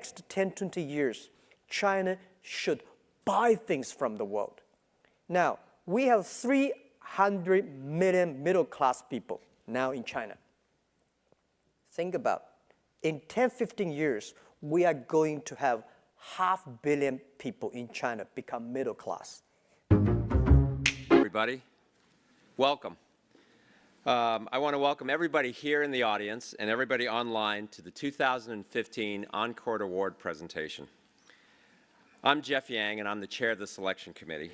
next 10, 20 years, China should buy things from the world. Now, we have 300 million middle-class people now in China. Think about it. In 10, 15 years, we are going to have 500 million people in China become middle class. Everybody, welcome. I want to welcome everybody here in the audience and everybody online to the 2015 Encore Award presentation. I'm Jeff Yang, and I'm the chair of the selection committee.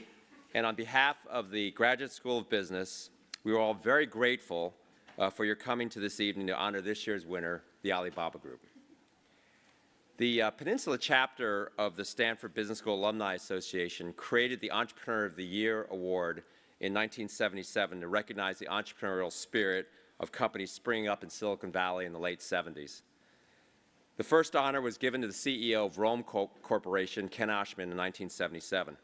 And on behalf of the Graduate School of Business, we are all very grateful for your coming to this evening to honor this year's winner, the Alibaba Group. The Peninsula chapter of the Stanford Business School Alumni Association created the Entrepreneur of the Year Award in 1977 to recognize the entrepreneurial spirit of companies springing up in Silicon Valley in the late 70s. The first honor was given to the CEO of Rome Corporation, Ken Oshman, in 1977.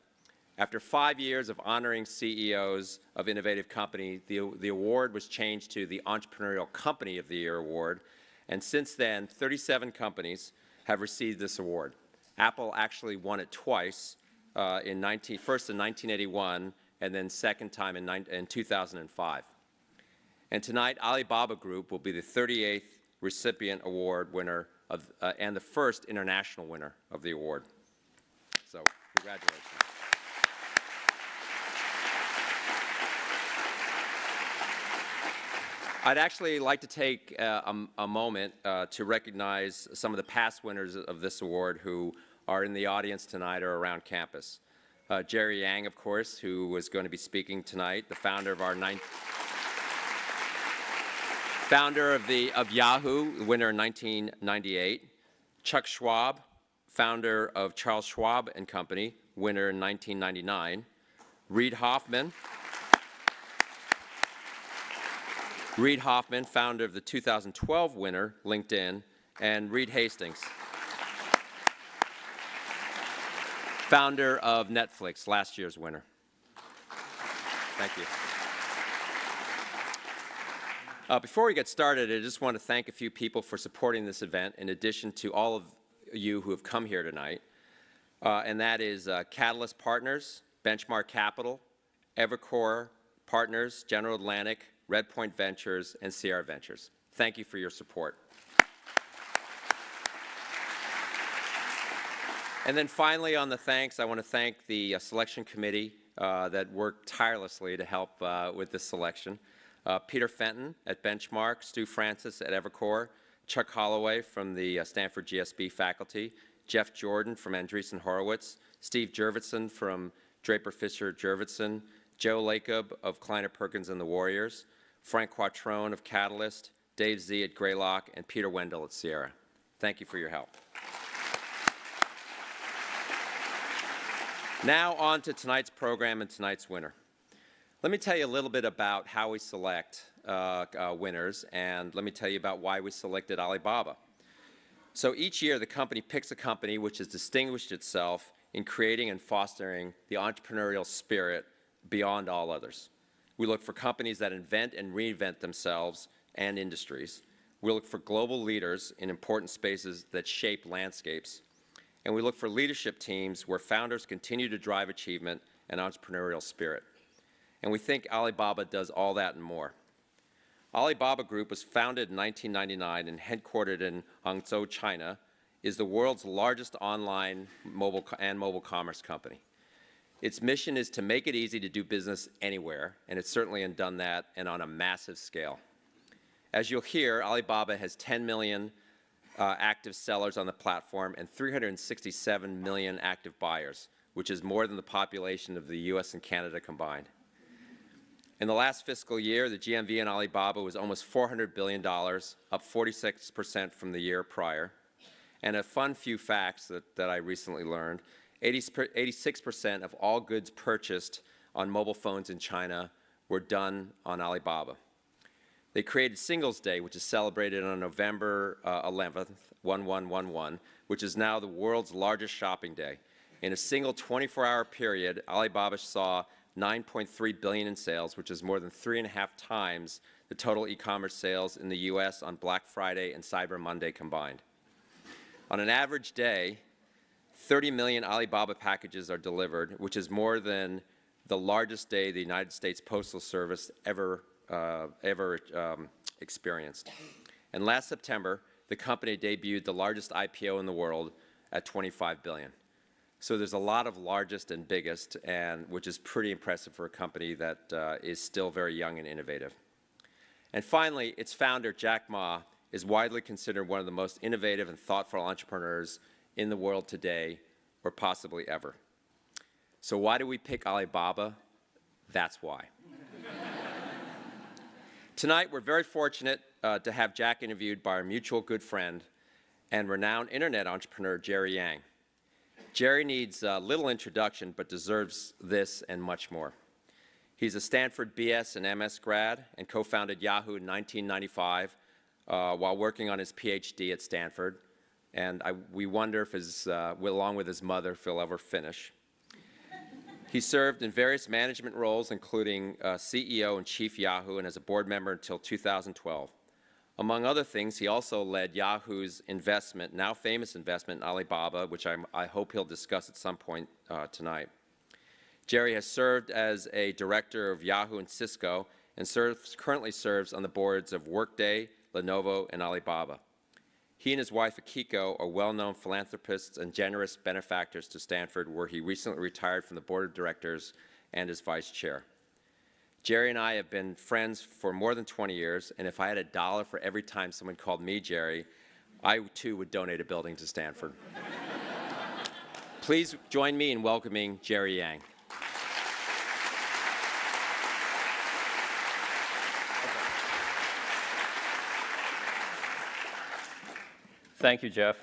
After 5 years of honoring CEOs of innovative companies, the award was changed to the Entrepreneurial Company of the Year Award, and since then, 37 companies have received this award. Apple actually won it twice, first in 1981 and then second time in 2005. And tonight, Alibaba Group will be the 38th recipient award winner and the first international winner of the award. So, congratulations. I'd actually like to take a moment to recognize some of the past winners of this award who are in the audience tonight or around campus. Jerry Yang, of course, who was going to be speaking tonight, the founder of of Yahoo, winner in 1998. Chuck Schwab, founder of Charles Schwab and Company, winner in 1999. Reid Hoffman, founder of the 2012 winner, LinkedIn, and Reed Hastings, founder of Netflix, last year's winner. Thank you. Before we get started, I just want to thank a few people for supporting this event, in addition to all of you who have come here tonight, and that is Catalyst Partners, Benchmark Capital, Evercore Partners, General Atlantic, Redpoint Ventures, and Sierra Ventures. Thank you for your support. And then finally, on the thanks, I want to thank the selection committee that worked tirelessly to help with this selection. Peter Fenton at Benchmark, Stu Francis at Evercore, Chuck Holloway from the Stanford GSB faculty, Jeff Jordan from Andreessen Horowitz, Steve Jurvetson from Draper Fisher Jurvetson, Joe Lacob of Kleiner Perkins and the Warriors, Frank Quattrone of Catalyst, Dave Z at Greylock, and Peter Wendell at Sierra. Thank you for your help. Now on to tonight's program and tonight's winner. Let me tell you a little bit about how we select winners, and let me tell you about why we selected Alibaba. So each year, the company picks a company which has distinguished itself in creating and fostering the entrepreneurial spirit beyond all others. We look for companies that invent and reinvent themselves and industries. We look for global leaders in important spaces that shape landscapes. And we look for leadership teams where founders continue to drive achievement and entrepreneurial spirit. And we think Alibaba does all that and more. Alibaba Group was founded in 1999 and headquartered in Hangzhou, China, is the world's largest online mobile commerce company. Its mission is to make it easy to do business anywhere, and it's certainly done that and on a massive scale. As you'll hear, Alibaba has 10 million active sellers on the platform and 367 million active buyers, which is more than the population of the US and Canada combined. In the last fiscal year, the GMV in Alibaba was almost $400 billion, up 46% from the year prior. And a fun few facts that I recently learned: 86% of all goods purchased on mobile phones in China were done on Alibaba. They created Singles Day, which is celebrated on November 11th, 1111, which is now the world's largest shopping day. In a single 24-hour period, Alibaba saw $9.3 billion in sales, which is more than 3.5 times the total e-commerce sales in the US on Black Friday and Cyber Monday combined. On an average day, 30 million Alibaba packages are delivered, which is more than the largest day the United States Postal Service ever experienced. And last September, the company debuted the largest IPO in the world at $25 billion. So there's a lot of largest and biggest, and which is pretty impressive for a company that is still very young and innovative. And finally, its founder, Jack Ma, is widely considered one of the most innovative and thoughtful entrepreneurs in the world today, or possibly ever. So why do we pick Alibaba? That's why. Tonight, we're very fortunate to have Jack interviewed by our mutual good friend and renowned internet entrepreneur, Jerry Yang. Jerry needs little introduction, but deserves this and much more. He's a Stanford BS and MS grad and co-founded Yahoo in 1995 while working on his PhD at Stanford. And we wonder if, along with his mother, if he'll ever finish. He served in various management roles, including CEO and Chief Yahoo, and as a board member until 2012. Among other things, he also led Yahoo's investment, now famous investment in Alibaba, which I hope he'll discuss at some point tonight. Jerry has served as a director of Yahoo and Cisco, and currently serves on the boards of Workday, Lenovo, and Alibaba. He and his wife, Akiko, are well-known philanthropists and generous benefactors to Stanford, where he recently retired from the board of directors and as vice chair. Jerry and I have been friends for more than 20 years, and if I had $1 for every time someone called me Jerry, I too would donate a building to Stanford. Please join me in welcoming Jerry Yang. Thank you, Jeff.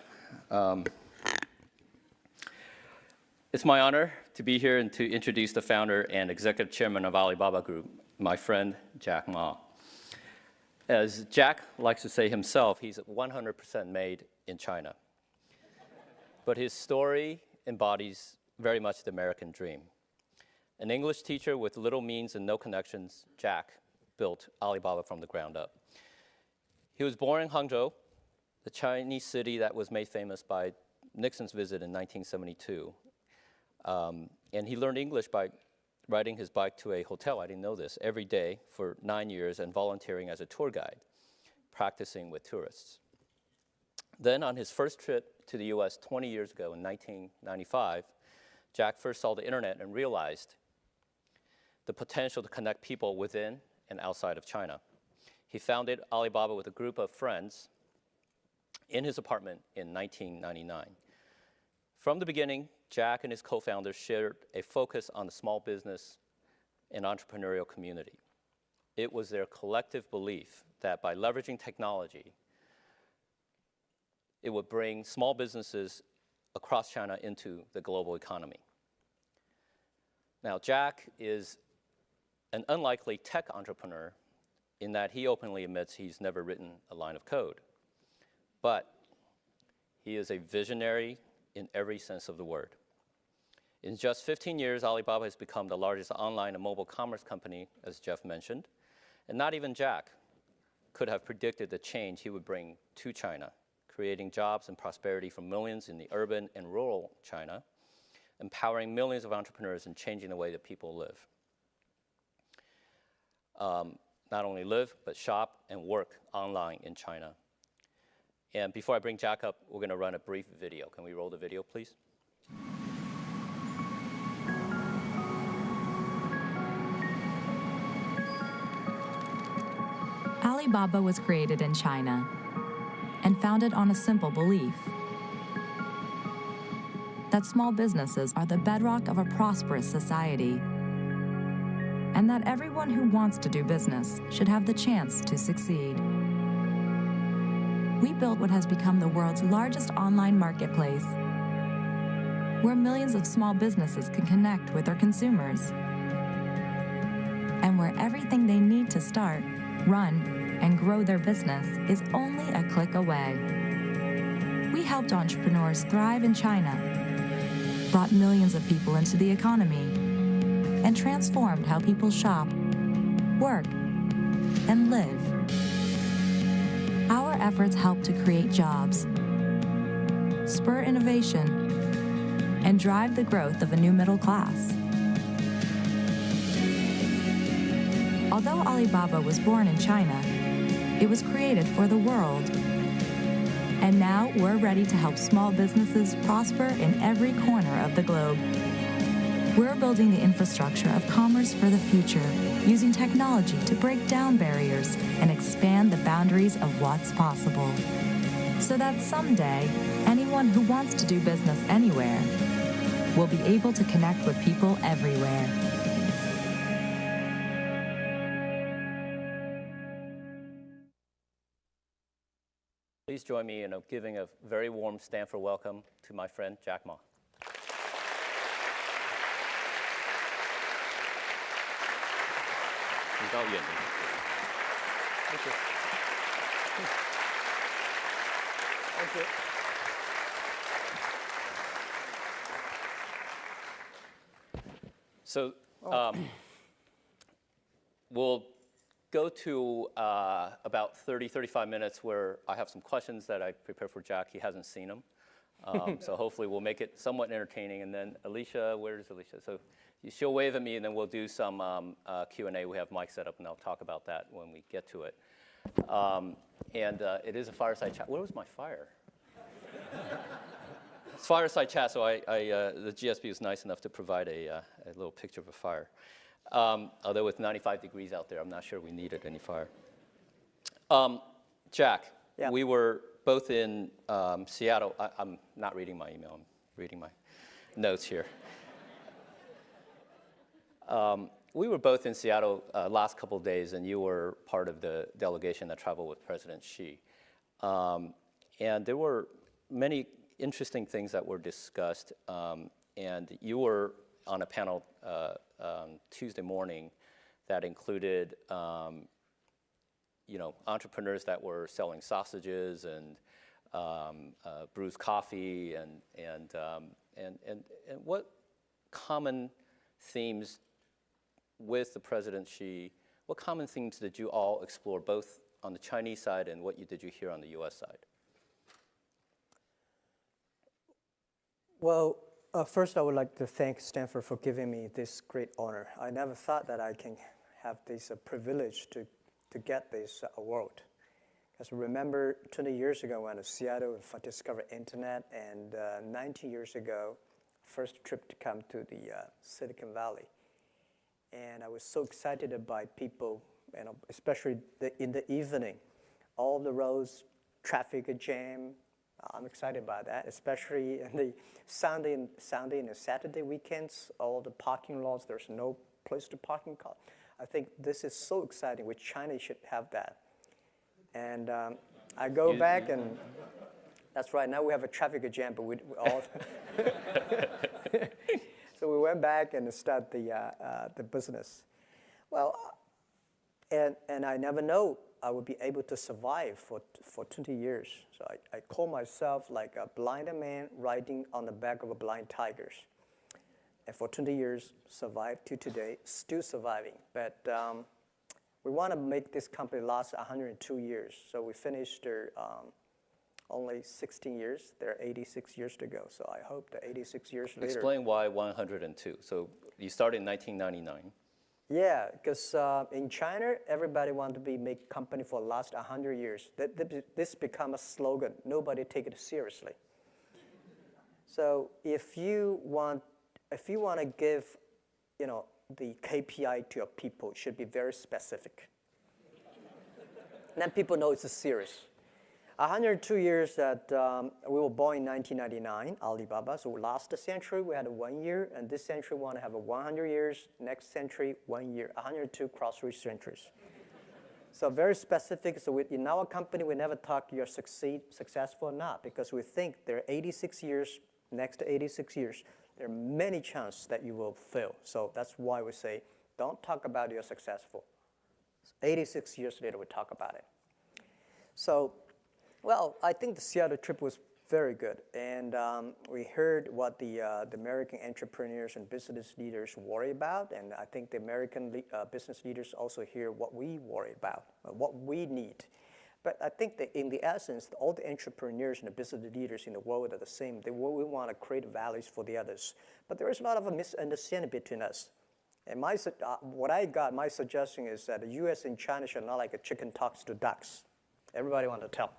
It's my honor to be here and to introduce the founder and executive chairman of Alibaba Group, my friend Jack Ma. As Jack likes to say himself, he's 100% made in China. But his story embodies very much the American dream. An English teacher with little means and no connections, Jack built Alibaba from the ground up. He was born in Hangzhou, the Chinese city that was made famous by Nixon's visit in 1972. And he learned English by riding his bike to a hotel, I didn't know this, every day for 9 years and volunteering as a tour guide, practicing with tourists. Then on his first trip to the US 20 years ago in 1995, Jack first saw the internet and realized the potential to connect people within and outside of China. He founded Alibaba with a group of friends in his apartment in 1999. From the beginning, Jack and his co-founders shared a focus on the small business and entrepreneurial community. It was their collective belief that by leveraging technology, it would bring small businesses across China into the global economy. Now, Jack is an unlikely tech entrepreneur in that he openly admits he's never written a line of code. But he is a visionary in every sense of the word. In just 15 years, Alibaba has become the largest online and mobile commerce company, as Jeff mentioned. And not even Jack could have predicted the change he would bring to China, creating jobs and prosperity for millions in the urban and rural China, empowering millions of entrepreneurs and changing the way that people live. Not only live, but shop and work online in China. And before I bring Jack up, we're going to run a brief video. Can we roll the video, please? Alibaba was created in China and founded on a simple belief that small businesses are the bedrock of a prosperous society and that everyone who wants to do business should have the chance to succeed. We built what has become the world's largest online marketplace, where millions of small businesses can connect with their consumers, and where everything they need to start, run, and grow their business is only a click away. We helped entrepreneurs thrive in China, brought millions of people into the economy, and transformed how people shop, work, and live. Our efforts help to create jobs, spur innovation, and drive the growth of a new middle class. Although Alibaba was born in China, it was created for the world. And now we're ready to help small businesses prosper in every corner of the globe. We're building the infrastructure of commerce for the future, using technology to break down barriers and expand the boundaries of what's possible. So that someday, anyone who wants to do business anywhere will be able to connect with people everywhere. Please join me in giving a very warm Stanford welcome to my friend Jack Ma. Thank you. Thank you. So we'll go to about 35 minutes where I have some questions that I prepared for Jack. He hasn't seen them. So hopefully we'll make it somewhat entertaining. And then Alicia, where's Alicia? So she'll wave at me, and then we'll do some Q&A. We have mics set up, and I'll talk about that when we get to it. And it is a fireside chat. Where was my fire? It's fireside chat, so the GSB was nice enough to provide a little picture of a fire. Although with 95 degrees out there, I'm not sure we needed any fire. Jack, yeah. We were both in Seattle. I'm not reading my email. I'm reading my notes here. We were both in Seattle last couple of days, and you were part of the delegation that traveled with President Xi. And there were many interesting things that were discussed, and you were on a panel Tuesday morning that included entrepreneurs that were selling sausages and brewed coffee, and what common themes with the President Xi, what common themes did you all explore, both on the Chinese side and what did you hear on the US side? Well, first I would like to thank Stanford for giving me this great honor. I never thought that I can have this privilege to get this award. Because remember 20 years ago when I was in Seattle and discovered internet, and 19 years ago, first trip to come to the Silicon Valley. And I was so excited by people, especially in the evening, all the roads, traffic jam. I'm excited by that, especially in the Sunday and Saturday weekends, all the parking lots, there's no place to parking car. I think this is so exciting, which China should have that. And I go back, and that's right, now we have a traffic jam, but we all... So we went back and started the business. Well, and I never know I would be able to survive for 20 years. So I call myself like a blind man riding on the back of a blind tigers. And for 20 years, survived to today, still surviving. But we want to make this company last 102 years. So we finished only 16 years. There are 86 years to go. So I hope that 86 years later. Explain why 102. So you started in 1999. Yeah, because in China, everybody want to make company for the last 100 years. This become a slogan. Nobody take it seriously. So if you want to give, the KPI to your people, it should be very specific. Then people know it's serious. 102 years that we were born in 1999, Alibaba. So last century, we had 1 year, and this century, we want to have 100 years. Next century, 1 year. 102 cross-rich centuries. So very specific. So in our company, we never talk you're successful or not, because we think there are 86 years, next 86 years, there are many chances that you will fail. So that's why we say, don't talk about you're successful. 86 years later, we talk about it. So, well, I think the Seattle trip was very good. And we heard what the American entrepreneurs and business leaders worry about. And I think the American business leaders also hear what we worry about, what we need. But I think that in the essence, all the entrepreneurs and the business leaders in the world are the same. We want to create values for the others. But there is a lot of a misunderstanding between us. And my suggestion is that the U.S. and China should not like a chicken talks to ducks. Everybody want to tell.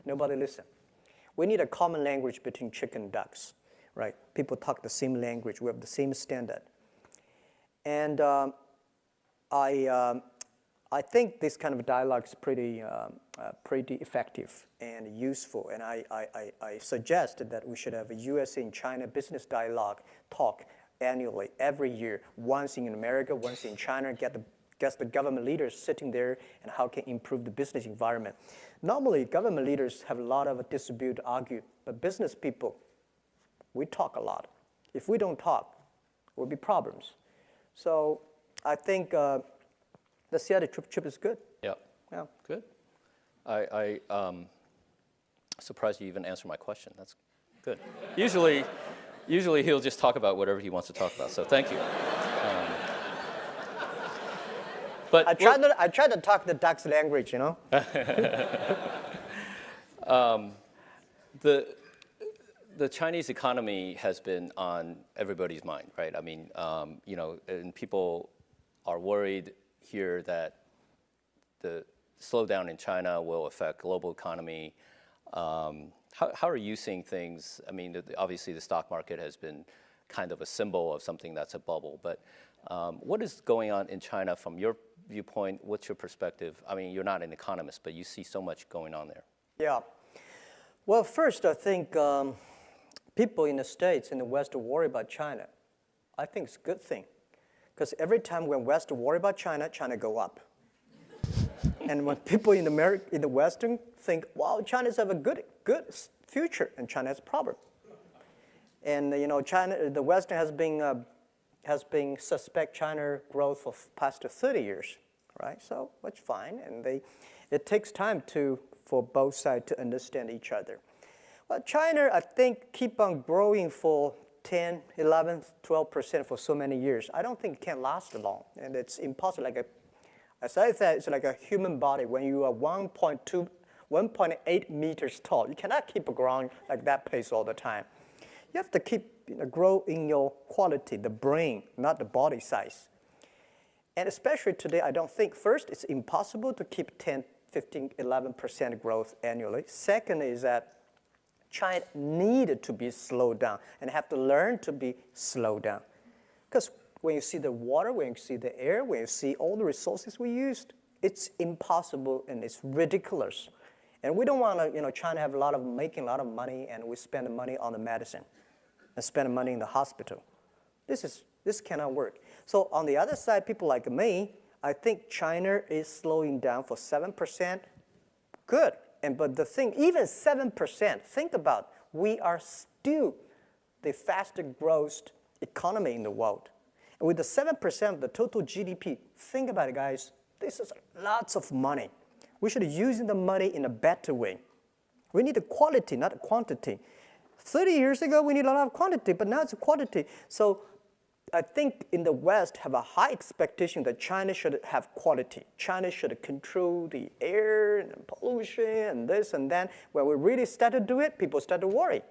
Nobody listen. We need a common language between chicken and ducks, right? People talk the same language. We have the same standard. And I think this kind of dialogue is pretty effective and useful. And I suggest that we should have a U.S. and China business dialogue talk annually, every year, once in America, once in China, get the government leaders sitting there and how can improve the business environment. Normally, government leaders have a lot of dispute, argue, but business people, we talk a lot. If we don't talk, there will be problems. So I think the Seattle trip is good. Yeah. Yeah. Good. I surprised you even answered my question. That's good. Usually he'll just talk about whatever he wants to talk about. So thank you. But I try to talk the duck's language, you know. The Chinese economy has been on everybody's mind, right? I mean, and people are worried here that the slowdown in China will affect global economy. How are you seeing things? I mean, obviously the stock market has been kind of a symbol of something that's a bubble, but what is going on in China from your viewpoint? What's your perspective? I mean, you're not an economist, but you see so much going on there. Yeah. Well, first, I think people in the States, in the West, worry about China. I think it's a good thing. Because every time when West worry about China, China go up. And when people in the Western think, wow, China's have a good future, and China has a problem. And China, the Western has been suspect China growth for past 30 years, right? So that's fine, and it takes time for both sides to understand each other. Well, China, I think, keep on growing for 10, 11, 12% for so many years. I don't think it can last long, and it's impossible. As I said, it's like a human body. When you are 1.8 meters tall, you cannot keep growing like that pace all the time. You have to keep grow in your quality, the brain, not the body size. And especially today, I don't think, first, it's impossible to keep 10, 15, 11% growth annually. Second is that China needed to be slowed down and have to learn to be slowed down. Because when you see the water, when you see the air, when you see all the resources we used, it's impossible and it's ridiculous. And we don't want to, China have making a lot of money, and we spend the money on the medicine and spend money in the hospital. This cannot work. So on the other side, people like me, I think China is slowing down for 7%. Good. But the thing, even 7%, think about, we are still the fastest growth economy in the world. And with the 7% of the total GDP, think about it, guys. This is lots of money. We should use the money in a better way. We need the quality, not the quantity. 30 years ago, we need a lot of quantity, but now it's quality. So I think in the West have a high expectation that China should have quality. China should control the air and pollution and this and that. When we really start to do it, people start to worry,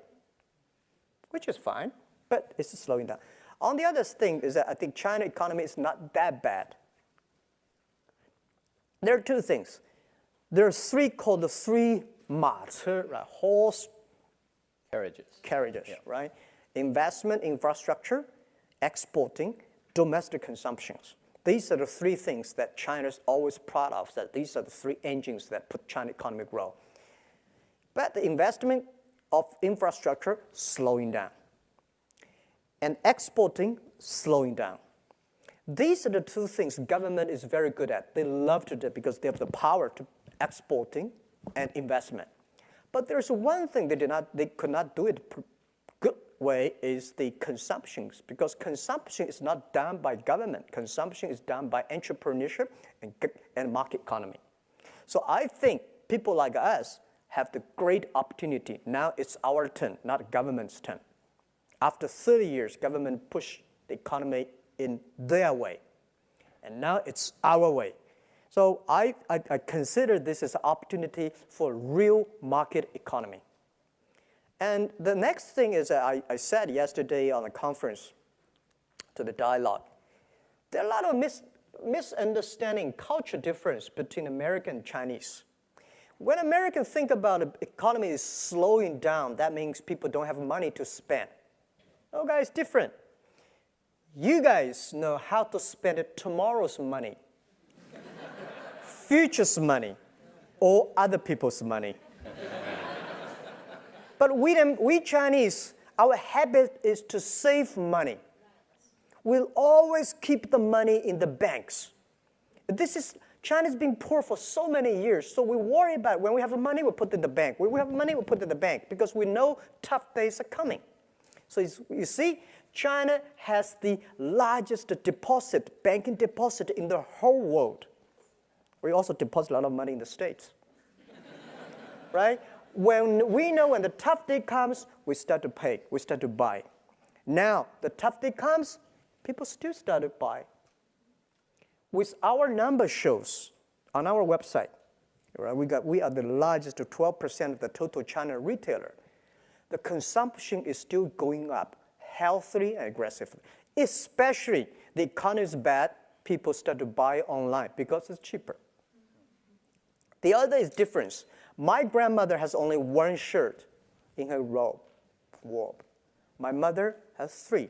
which is fine, but it's slowing down. On the other thing is that I think China economy is not that bad. There are two things. There are three called the three 马车, right? Horse carriages, yeah. Right? Investment, infrastructure, exporting, domestic consumptions. These are the three things that China's always proud of, that these are the three engines that put China economy grow. But the investment of infrastructure slowing down. And exporting slowing down. These are the two things government is very good at. They love to do it because they have the power to exporting and investment. But there's one thing they could not do it good way is the consumptions, because consumption is not done by government. Consumption is done by entrepreneurship and market economy. So I think people like us have the great opportunity. Now it's our turn, not government's turn. After 30 years, government pushed the economy in their way. And now it's our way. So I consider this as an opportunity for real market economy. And the next thing is that I said yesterday on a conference to the dialogue, there are a lot of misunderstanding, culture difference between American and Chinese. When Americans think about the economy is slowing down, that means people don't have money to spend. Oh, guys, different. You guys know how to spend tomorrow's money, future's money, or other people's money. But we Chinese, our habit is to save money. We'll always keep the money in the banks. China's been poor for so many years, so we worry about it. When we have money, we put it in the bank. When we have money, we put it in the bank because we know tough days are coming. So you see, China has the largest banking deposit in the whole world. We also deposit a lot of money in the States, right? When we know when the tough day comes, we start to pay, we start to buy. Now, the tough day comes, people still start to buy. With our number shows on our website, right, we are the largest, 12% of the total China retailer. The consumption is still going up healthily and aggressively. Especially the economy is bad, people start to buy online because it's cheaper. The other is difference. My grandmother has only one shirt in her robe. My mother has 3.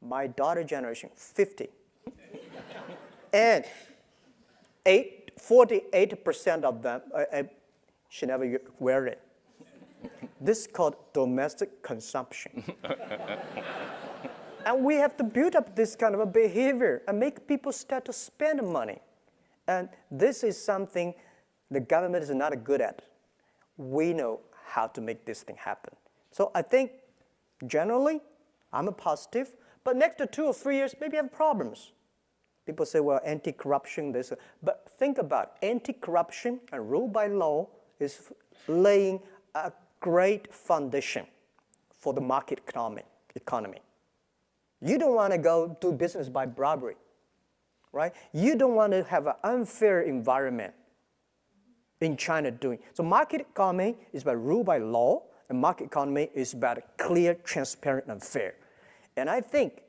My daughter generation, 50. And 48% of them, she never wear it. This is called domestic consumption. And we have to build up this kind of a behavior and make people start to spend money. And this is something the government is not good at. We know how to make this thing happen. So I think generally, I'm a positive, but next to 2 or 3 years, maybe I have problems. People say, well, anti-corruption, this. But think about it. Anti-corruption and rule by law is laying a great foundation for the market economy. You don't want to go do business by bribery, right? You don't want to have an unfair environment in China doing. So market economy is about rule by law, and market economy is about clear, transparent, and fair. And I think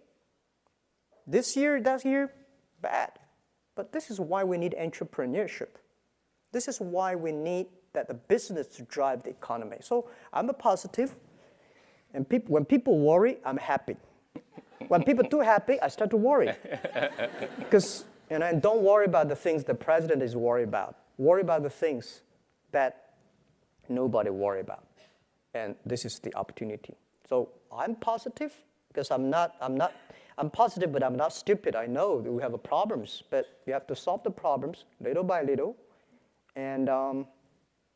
this year, that year, bad. But this is why we need entrepreneurship. This is why we need the business to drive the economy. So I'm a positive, and when people worry, I'm happy. When people are too happy, I start to worry. Because and don't worry about the things the president is worried about. Worry about the things that nobody worry about. And this is the opportunity. So I'm positive because I'm positive, but I'm not stupid. I know that we have problems, but we have to solve the problems little by little. And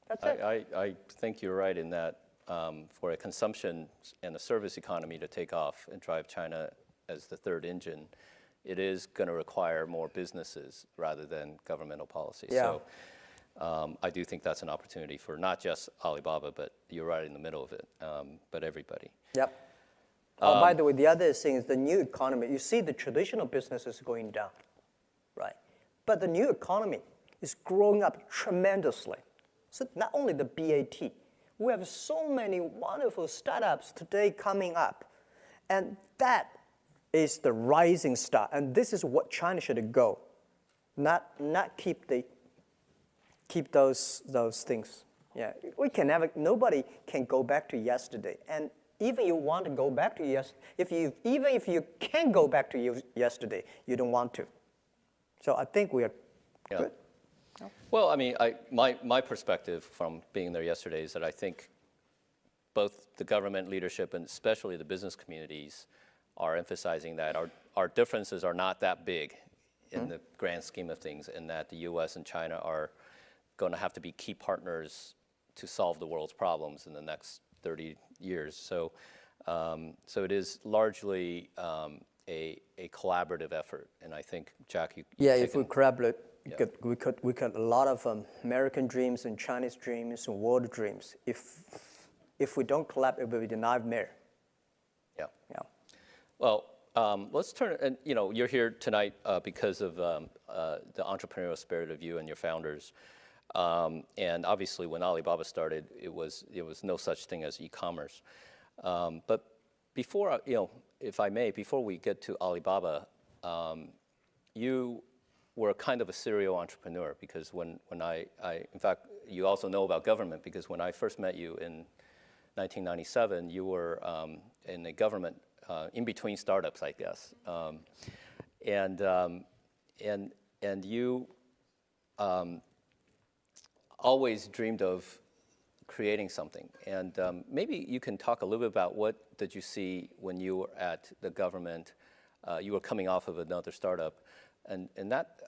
that's it. I think you're right in that for a consumption and a service economy to take off and drive China as the third engine, it is going to require more businesses rather than governmental policy. Yeah. So I do think that's an opportunity for not just Alibaba, but you're right in the middle of it, but everybody. Yep. By the way, the other thing is the new economy. You see the traditional business is going down, right? But the new economy is growing up tremendously. So not only the BAT, we have so many wonderful startups today coming up. And that is the rising star. And this is what China should go, not keep those things. Yeah, nobody can go back to yesterday. And even you want to go back to yesterday, even if you can go back to yesterday, you don't want to. So I think we are good. Well, I mean, my perspective from being there yesterday is that I think both the government leadership and especially the business communities are emphasizing that our differences are not that big in the grand scheme of things, and that the U.S. and China are going to have to be key partners to solve the world's problems in the next 30 years. So, so it is largely a collaborative effort, and I think Jack, if we collaborate, we could a lot of American dreams and Chinese dreams and world dreams. If we don't collaborate, it will be a nightmare. Yeah. Well, let's turn, and you're here tonight because of the entrepreneurial spirit of you and your founders. And obviously, when Alibaba started, it was no such thing as e-commerce. But before, if I may, before we get to Alibaba, you were kind of a serial entrepreneur because when I, in fact, you also know about government because when I first met you in 1997, you were in a government in between startups, I guess, and you always dreamed of creating something. And maybe you can talk a little bit about what did you see when you were at the government. You were coming off of another startup, and that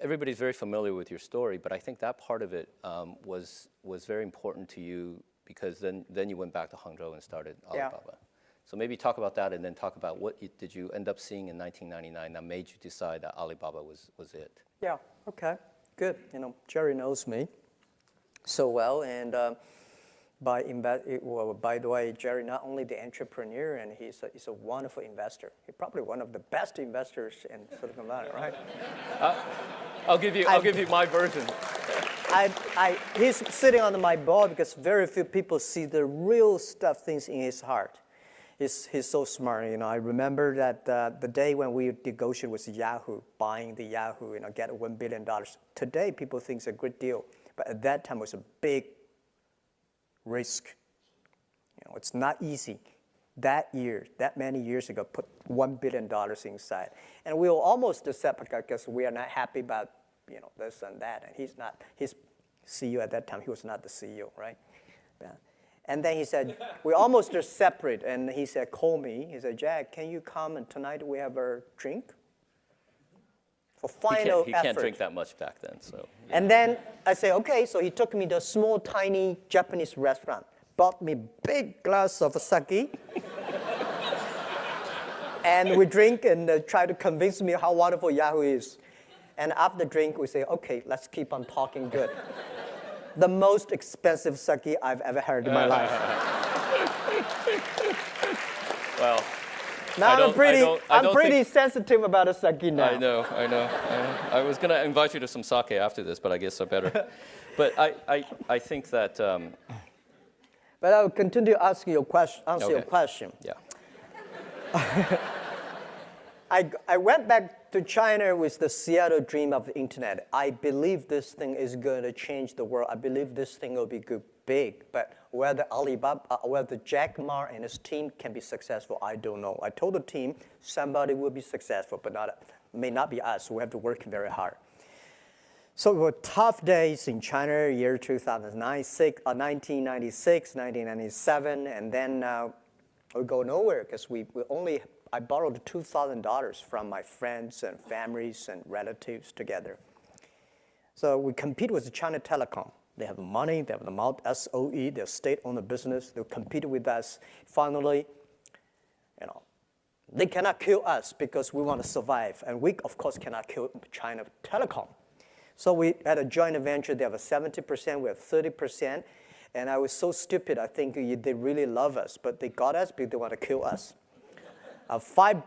everybody's very familiar with your story. But I think that part of it was very important to you because then you went back to Hangzhou and started Alibaba. Yeah. So maybe talk about that, and then talk about what did you end up seeing in 1999 that made you decide that Alibaba was it. Yeah. Okay. Good. Jerry knows me so well, and by the way, Jerry not only the entrepreneur, and he's a wonderful investor. He's probably one of the best investors in Silicon Valley, right? I'll give you my version. He's sitting on my board because very few people see the real things in his heart. He's so smart. I remember that the day when we negotiated with Yahoo, buying the Yahoo, get $1 billion. Today, people think it's a good deal, but at that time, it was a big risk. It's not easy. That many years ago, put $1 billion inside, and we were almost accept because we are not happy about this and that. And he's not. His CEO at that time, he was not the CEO, right? Yeah. And then he said, we almost are separate. And he said, call me. He said, Jack, can you come and tonight we have a drink? For final effort. He can't drink that much back then, so. Yeah. And then I said, okay. So he took me to a small, tiny Japanese restaurant, bought me big glass of sake. And we drink and try to convince me how wonderful Yahoo is. And after the drink, we say, okay, let's keep on talking good. The most expensive sake I've ever heard in my life. Well, now I'm pretty sensitive about a sake now. I know. I was going to invite you to some sake after this, but I guess I better. But I think that. But I'll continue to answer your question. Yeah. I went back to China with the Seattle dream of the internet. I believe this thing is going to change the world. I believe this thing will be big. But whether whether Jack Ma and his team can be successful, I don't know. I told the team somebody will be successful, but may not be us. We have to work very hard. So it were tough days in China, year 1996, 1997, and then we go nowhere because I borrowed $2,000 from my friends and families and relatives together. So we compete with China Telecom. They have money, they have the SOE, they're state-owned business. They compete with us. Finally, they cannot kill us because we want to survive. And we, of course, cannot kill China Telecom. So we had a joint venture. They have a 70%, we have 30%. And I was so stupid, I think they really love us. But they got us because they want to kill us.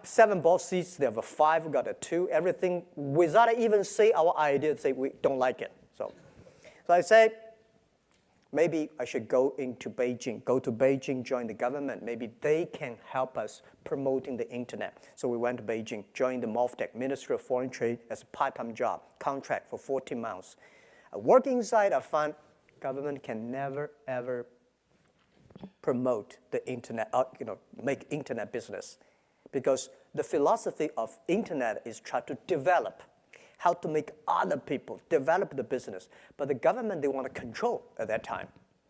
7 boss seats, they have a 5, we got a 2, everything, without even say our idea, say we don't like it. So I said, maybe I should go to Beijing, join the government. Maybe they can help us promoting the internet. So we went to Beijing, joined the MOFTEC, Ministry of Foreign Trade, as a part-time job, contract for 14 months. Working inside, I found government can never, ever promote the internet, make internet business. Because the philosophy of internet is try to develop, how to make other people develop the business. But the government, they want to control at that time.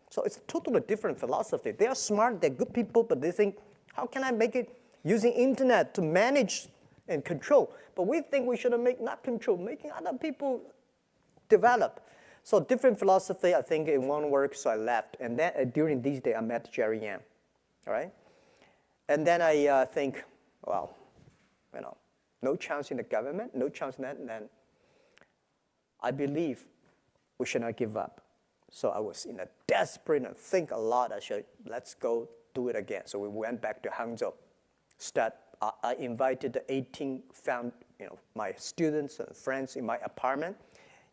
So it's a totally different philosophy. They are smart, they're good people, but they think, how can I make it using internet to manage and control? But we think we should not control, making other people develop. So different philosophy, I think it won't work, so I left. And then during these days, I met Jerry Yang, all right? And then I think, well, no chance in the government, no chance in that, and then I believe we should not give up. So I was in a desperate and think a lot. Let's go do it again. So we went back to Hangzhou, start I invited the 18 my students and friends in my apartment.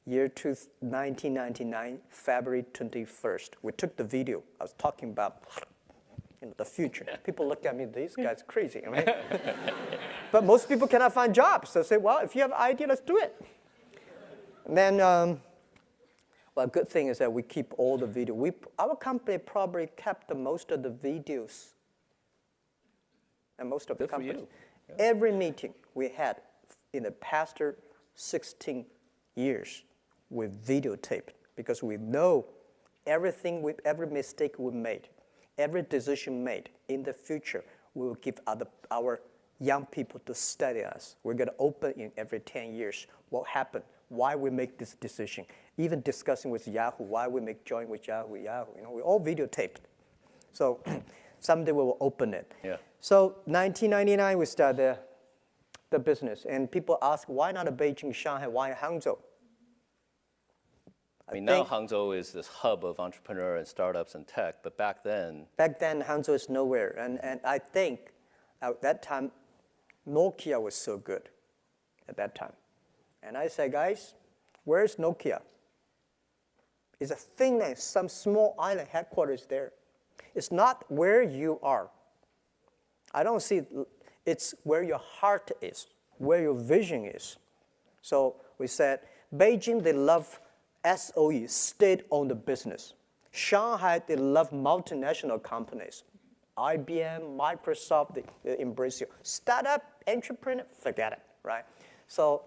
Year 1999, February 21st. We took the video. I was talking about the future. People look at me, this guy's crazy, right? But most people cannot find jobs. So I say, well, if you have an idea, let's do it. And then, well, good thing is that we keep all the video. Our company probably kept the most of the videos. And most of the companies. Yeah. Every meeting we had in the past 16 years, we videotaped because we know everything, every mistake we made, every decision made in the future, we will give our young people to study us. We're going to open in every 10 years what happened, why we make this decision, even discussing with Yahoo, why we make joint with Yahoo. We all videotaped. So someday we will open it. Yeah. So 1999, we started the business. And people ask, why not Beijing, Shanghai, why Hangzhou? I mean, now Hangzhou is this hub of entrepreneur and startups and tech, but back then... Back then, Hangzhou is nowhere. And I think at that time, Nokia was so good at that time. And I said, guys, where's Nokia? It's a thing that some small island headquarters there. It's not where you are. I don't see it's where your heart is, where your vision is. So we said, Beijing, they love SOE, state-owned business. Shanghai, they love multinational companies. IBM, Microsoft, they embrace you. Startup, entrepreneur, forget it, right? So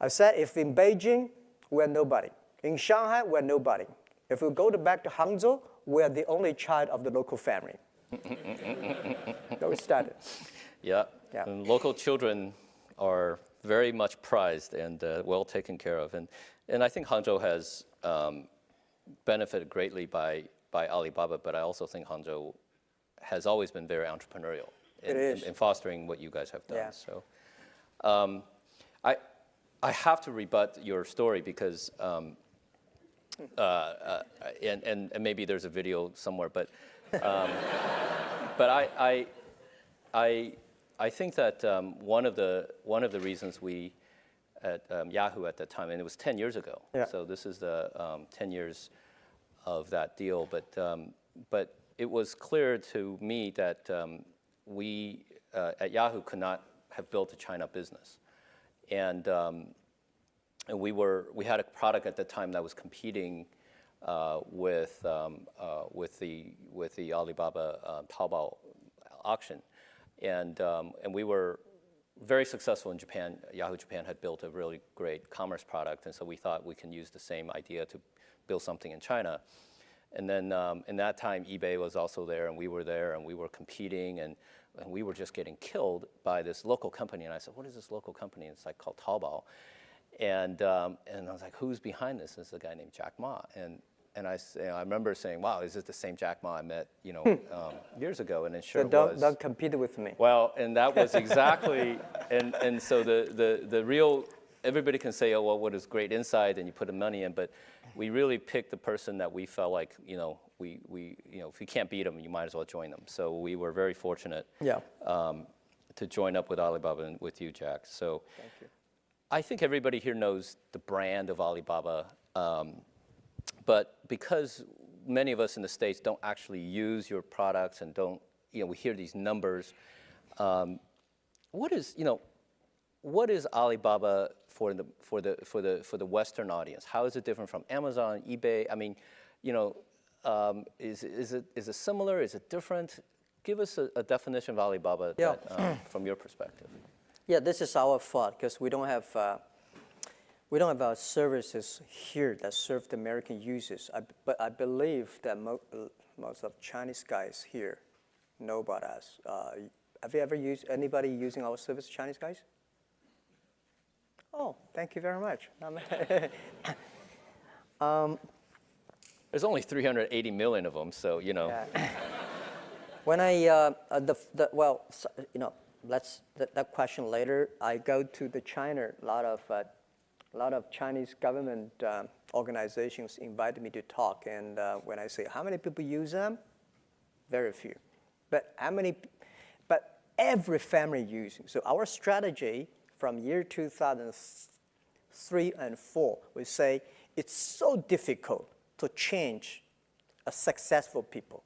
I said, if in Beijing, we're nobody. In Shanghai, we're nobody. If we go back to Hangzhou, we're the only child of the local family. So we started. Yeah. And local children are very much prized and well taken care of. And I think Hangzhou has benefited greatly by Alibaba, but I also think Hangzhou has always been very entrepreneurial in fostering what you guys have done. Yeah. So I have to rebut your story because, and maybe there's a video somewhere, but I think that one of the reasons we at Yahoo at that time, and it was 10 years ago. Yeah. So this is the 10 years of that deal. But it was clear to me that we at Yahoo could not have built a China business, and we had a product at the time that was competing with the Alibaba Taobao auction, and we were very successful in Japan. Yahoo Japan had built a really great commerce product, and so we thought we can use the same idea to build something in China. And then in that time, eBay was also there, and we were there, and we were competing, and we were just getting killed by this local company. And I said, what is this local company? And it's like called Taobao. And I was like, who's behind this? It's a guy named Jack Ma. And I remember saying, wow, is this the same Jack Ma I met years ago? And it sure was. Don't compete with me. Well, and that was exactly, and so the real, everybody can say, oh, well, what is great insight, and you put the money in, but we really picked the person that we felt like, if you can't beat them, you might as well join them. So we were very fortunate to join up with Alibaba and with you, Jack. So thank you. I think everybody here knows the brand of Alibaba, but because many of us in the States don't actually use your products and don't, we hear these numbers. What is Alibaba for the Western audience? How is it different from Amazon, eBay? I mean, is it similar? Is it different? Give us a definition of Alibaba from your perspective. Yeah, this is our fault because we don't have our services here that serve the American users. But I believe that most of Chinese guys here know about us. Have you ever used anybody using our service, Chinese guys? Oh, thank you very much. There's only 380 million of them, so Yeah. When that question later. I go to China. A lot of Chinese government organizations invite me to talk, and when I say how many people use them, very few. But every family using. So our strategy from year 2003 and 4, we say it's so difficult to change a successful people.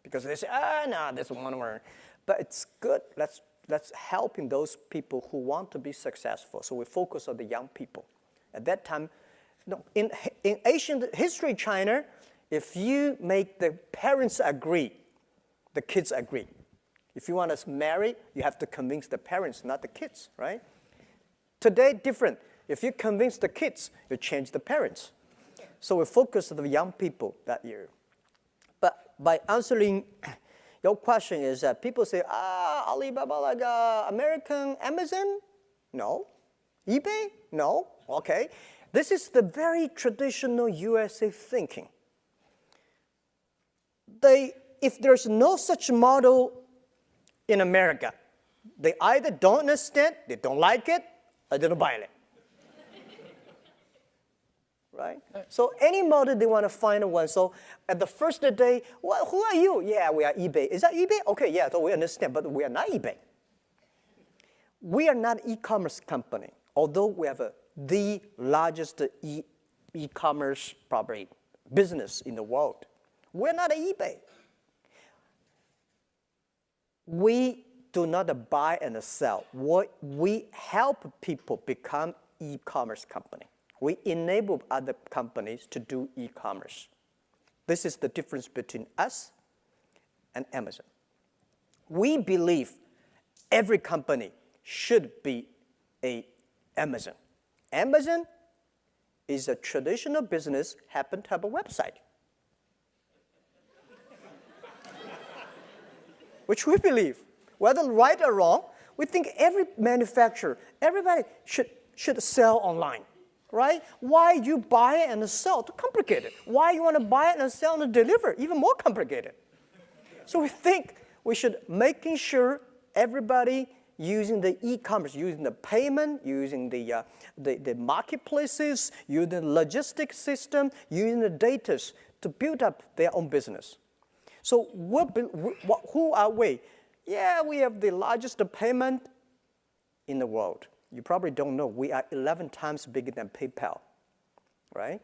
Because they say, no, this one word. But it's good. Let's helping those people who want to be successful. So we focus on the young people. At that time, in ancient history, China, if you make the parents agree, the kids agree. If you want to marry, you have to convince the parents, not the kids, right? Today, different. If you convince the kids, you change the parents. So we focus on the young people that year. But by answering your question is that people say, Alibaba like American Amazon? No. eBay? No. Okay. This is the very traditional USA thinking. If there's no such model in America, they either don't understand, they don't like it, or they don't buy it. Right? So any model, they want to find one. So at the first day, well, who are you? Yeah, we are eBay. Is that eBay? Okay, yeah, so we understand, but we are not eBay. We are not an e-commerce company, although we have the largest e-commerce probably business in the world. We're not an eBay. We do not buy and sell. We help people become e-commerce company. We enable other companies to do e-commerce. This is the difference between us and Amazon. We believe every company should be an Amazon. Amazon is a traditional business, happen to have a website. Which we believe, whether right or wrong, we think every manufacturer, everybody should sell online. Right? Why you buy and sell? Too complicated. Why you want to buy and sell and deliver? Even more complicated. So we think we should making sure everybody using the e-commerce, using the payment, using the marketplaces, using the logistics system, using the data to build up their own business. So who are we? Yeah, we have the largest payment in the world. You probably don't know, we are 11 times bigger than PayPal, right?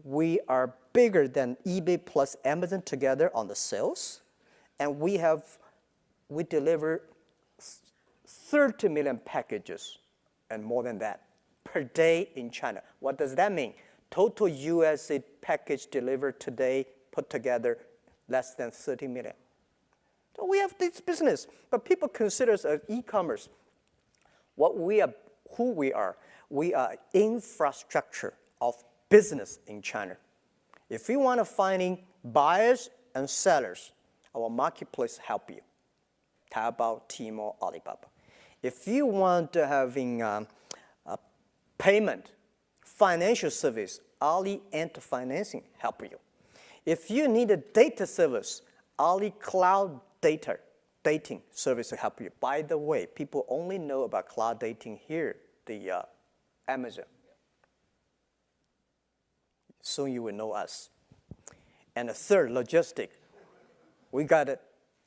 We are bigger than eBay plus Amazon together on the sales, and we deliver 30 million packages and more than that per day in China. What does that mean? Total USA package delivered today put together less than 30 million. So we have this business, but people consider us as e-commerce. Who we are infrastructure of business in China. If you want to find buyers and sellers, our marketplace help you. Taobao, Tmall, Alibaba. If you want to having a payment, financial service, Ali Ant Financing help you. If you need a data service, Ali Cloud Dating service to help you. By the way, people only know about cloud dating here, the Amazon. Soon you will know us. And the third, logistic. We got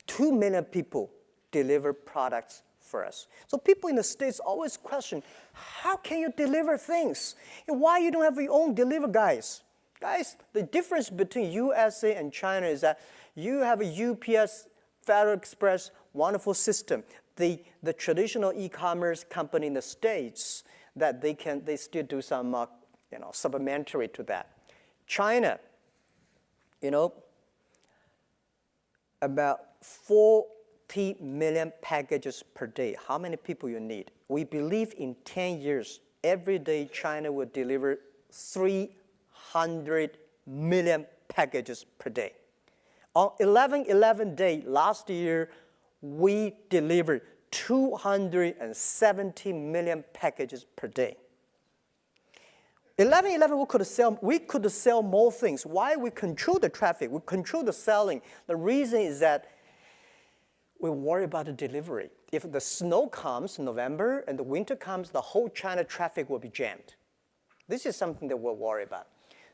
2 million people deliver products for us. So people in the States always question, how can you deliver things? And why you don't have your own deliver guys? Guys, the difference between USA and China is that you have a UPS, Federal Express, wonderful system. The traditional e-commerce company in the States, that they still do some supplementary to that. China, about 40 million packages per day. How many people you need? We believe in 10 years, every day China will deliver 300 million packages per day. On 11/11 day last year, we delivered 270 million packages per day. 11/11 we could sell more things. Why? We control the traffic, we control the selling. The reason is that we worry about the delivery. If the snow comes in November and the winter comes, the whole China traffic will be jammed. This is something that we're worried about.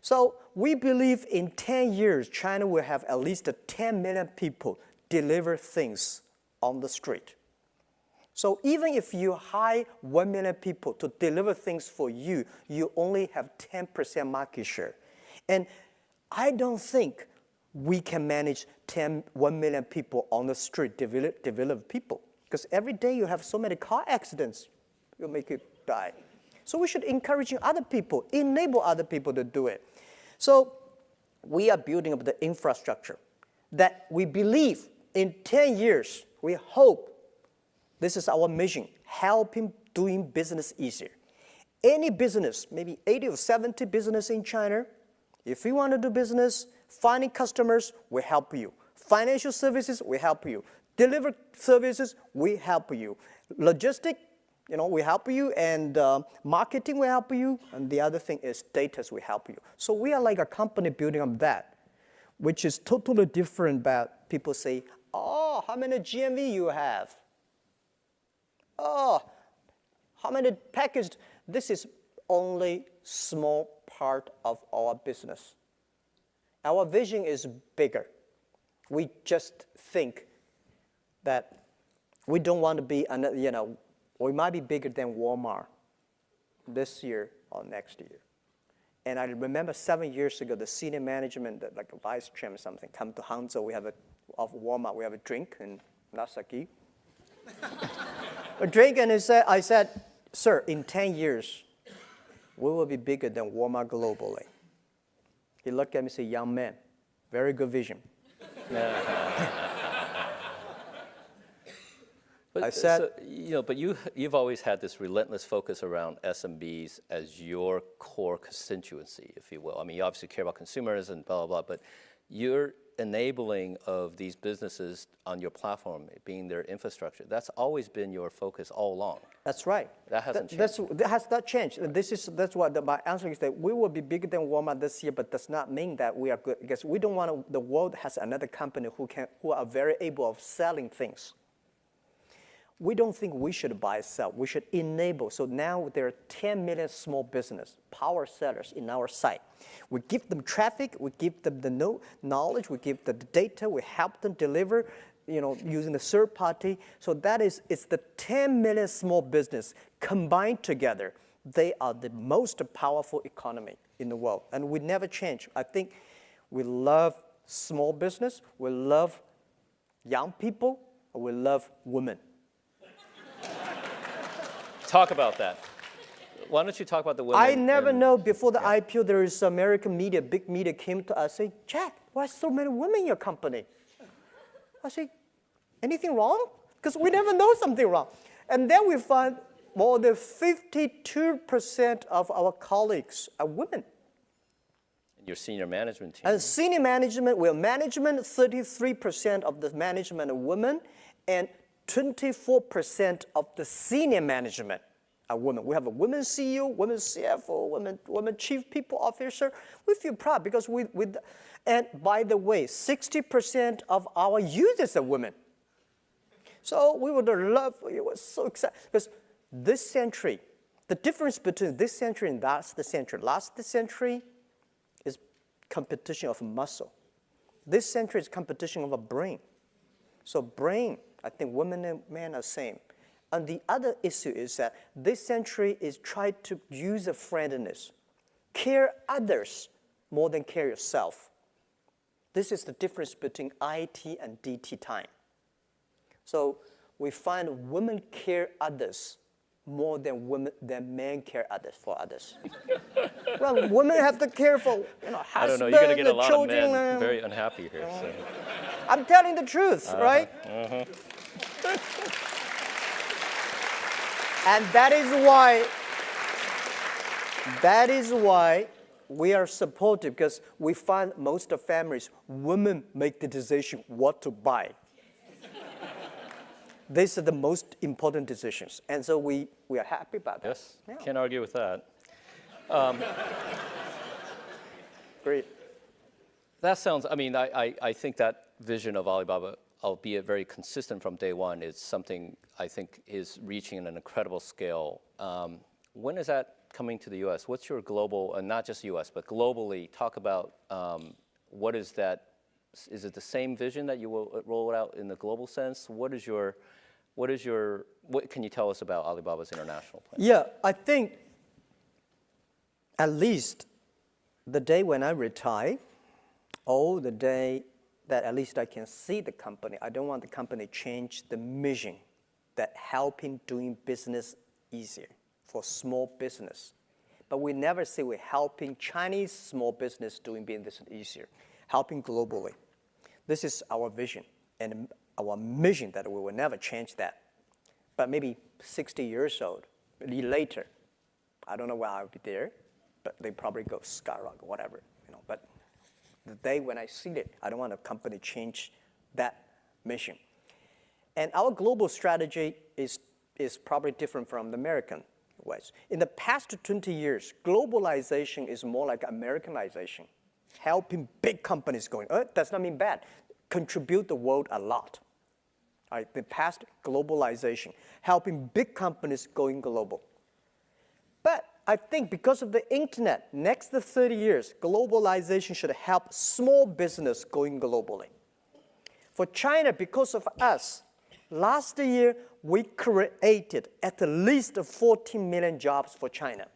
So we believe in 10 years, China will have at least 10 million people deliver things on the street. So even if you hire 1 million people to deliver things for you, you only have 10% market share. And I don't think we can manage 1 million people on the street, develop people. Because every day you have so many car accidents, you'll make you die. So we should encourage other people, enable other people to do it. So we are building up the infrastructure that we believe in 10 years, we hope, this is our mission, helping doing business easier. Any business, maybe 80 or 70 business in China, if you want to do business, finding customers, we help you. Financial services, we help you. Deliver services, we help you. Logistic, we help you, and marketing, we help you, and the other thing is data, we help you. So we are like a company building up that, which is totally different about people say, oh, how many GMV you have? Oh, how many packages? This is only small part of our business. Our vision is bigger. We just think that we don't want to be, we might be bigger than Walmart this year or next year. And I remember 7 years ago, the senior management, like a vice chairman or something, come to Hangzhou, of Walmart, we have a drink, and not sake. A drink, and I said, sir, in 10 years, we will be bigger than Walmart globally. He looked at me and said, young man, very good vision. But, I said, but you've always had this relentless focus around SMBs as your core constituency, if you will. I mean, you obviously care about consumers and blah, blah, blah, but you're enabling of these businesses on your platform, being their infrastructure. That's always been your focus all along. That's right. That hasn't changed. That has not changed. That's what my answer is, that we will be bigger than Walmart this year, but does not mean that we are good, because we don't want the world has another company who are very able of selling things. We don't think we should buy and sell. We should enable. So now there are 10 million small business power sellers in our site. We give them traffic. We give them the knowledge. We give them the data. We help them deliver, using the third party. So it's the 10 million small business combined together. They are the most powerful economy in the world, and we never change. I think we love small business. We love young people. We love women. Talk about that. Why don't you talk about the women? I never know. Before the IPO, there is American media, big media came to us, say, Jack, why so many women in your company? I say, anything wrong? Because we never know something wrong. And then we find more than 52% of our colleagues are women. Your senior management team. And senior management, 33% of the management are women, and 24% of the senior management are women. We have a women CEO, women CFO, women chief people officer. We feel proud because and by the way, 60% of our users are women. So we would love, we were so excited because this century, the difference between this century and last century is competition of muscle. This century is competition of a brain. So brain, I think women and men are same. And the other issue is that this century is trying to use a friendliness, care others more than care yourself. This is the difference between IT and DT time. So we find women care others more than men care others for others. Well, women have to care for husband, I don't know. You're going to get a lot children, of men very unhappy here. So. I'm telling the truth, right? And that is why we are supportive, because we find most of families, women make the decision what to buy. These are the most important decisions. And so we are happy about that. Yes, Yeah. can't argue with that. Great. That sounds, I think that vision of Alibaba, albeit very consistent from day one, is something I think is reaching an incredible scale. When is that coming to the US? What's your global, and not just US, but globally, talk about what is that? Is it the same vision that you will roll it out in the global sense? What is your what can you tell us about Alibaba's international plan? Yeah, I think at least the day when I retire, or the day that at least I can see the company, I don't want the company to change the mission that helping doing business easier for small business. But we never say we're helping Chinese small business doing business easier, helping globally. This is our vision and our mission that we will never change that. But maybe 60 years old, later, I don't know where I'll be there, but they probably go skyrocket, whatever, But the day when I see it, I don't want a company change that mission. And our global strategy is probably different from the American ways. In the past 20 years, globalization is more like Americanization, helping big companies going, does not mean bad, contribute the world a lot. Right, the past globalization, helping big companies going global. But I think because of the internet, next 30 years, globalization should help small business going globally. For China, because of us, last year we created at least 14 million jobs for China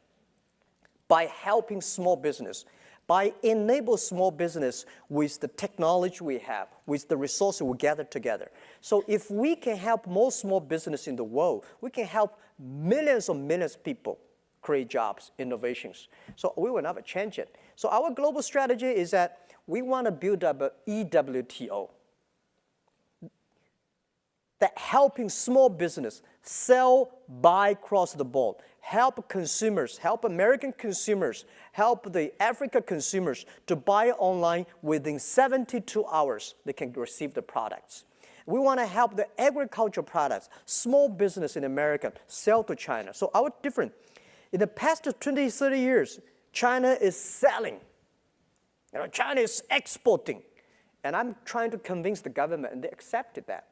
by helping small business, by enable small business with the technology we have, with the resources we gather together. So if we can help more small business in the world, we can help millions of people create jobs, innovations. So we will never change it. So our global strategy is that we want to build up an EWTO, that helping small business sell, buy across the board, help consumers, help American consumers, help the African consumers to buy online within 72 hours, they can receive the products. We want to help the agricultural products, small business in America, sell to China. So our different, in the past 20, 30 years, China is selling. China is exporting. And I'm trying to convince the government, and they accepted that.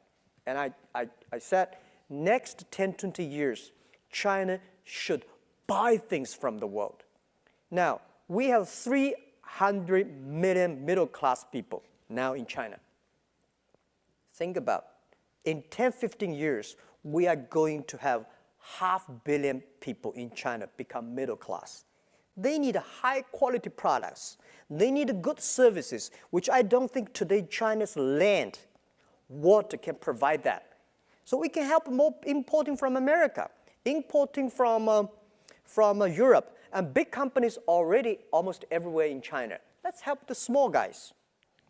And I said, next 10, 20 years, China should buy things from the world. Now, we have 300 million middle-class people now in China. Think about, in 10, 15 years, we are going to have 500 million people in China become middle class. They need high-quality products. They need good services, which I don't think today China's land, water can provide that. So we can help more importing from America, importing from Europe, and big companies already almost everywhere in China. Let's help the small guys.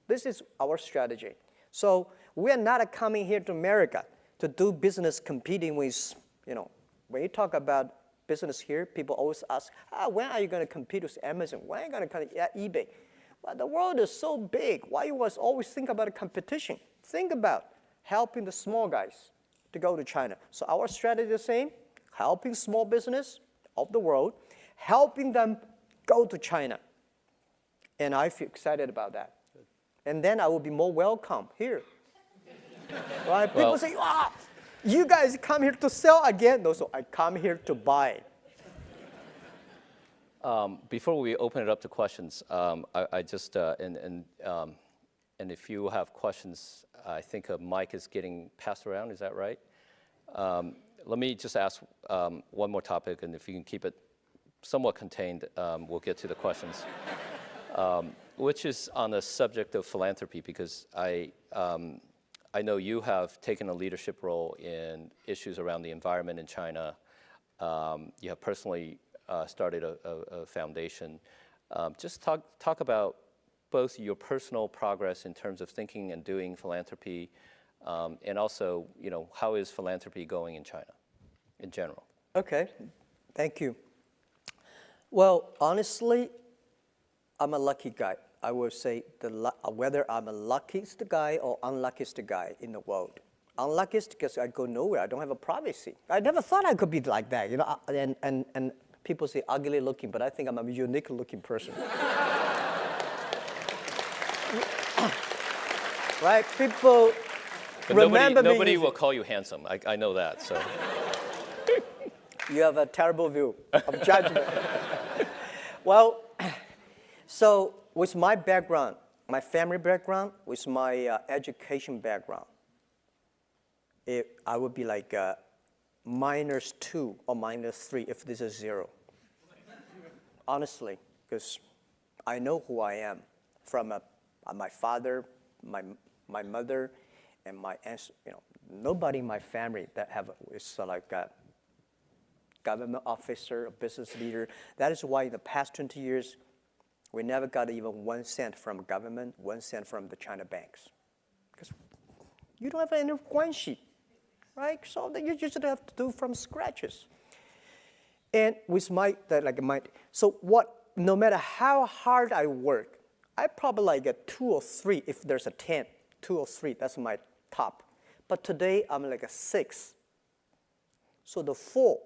This is our strategy. So we are not coming here to America to do business competing with, when you talk about business here, people always ask, when are you going to compete with Amazon? When are you going to compete with eBay? Well, the world is so big. Why you always think about a competition? Think about helping the small guys to go to China. So our strategy is the same, helping small business of the world, helping them go to China. And I feel excited about that. And then I will be more welcome here. Right? People say, you guys come here to sell again? No, so I come here to buy. Before we open it up to questions, I just, and if you have questions, I think a mic is getting passed around, is that right? Let me just ask one more topic, and if you can keep it somewhat contained, we'll get to the questions. Which is on the subject of philanthropy, because I know you have taken a leadership role in issues around the environment in China. You have personally started a foundation. Just talk about both your personal progress in terms of thinking and doing philanthropy, and also, how is philanthropy going in China in general? Okay, thank you. Well, honestly, I'm a lucky guy. I would say whether I'm the luckiest guy or unluckiest guy in the world. Unluckiest because I go nowhere. I don't have a privacy. I never thought I could be like that. And people say ugly looking, but I think I'm a unique looking person. Right? People but remember me. Nobody will call you handsome. I know that. So you have a terrible view of judgment. Well, so with my background, my family background, with my education background, I would be like -2 or -3 if this is 0. Honestly, because I know who I am from my father, my mother, and my aunts. Nobody in my family that is like a government officer, a business leader. That is why in the past 20 years, we never got even 1 cent from government, 1 cent from the China banks. Because you don't have any 关系, right? So you just have to do from scratches. And with no matter how hard I work, I probably like a 2 or 3 if there's a 10, 2 or 3, that's my top. But today I'm like a 6. So the 4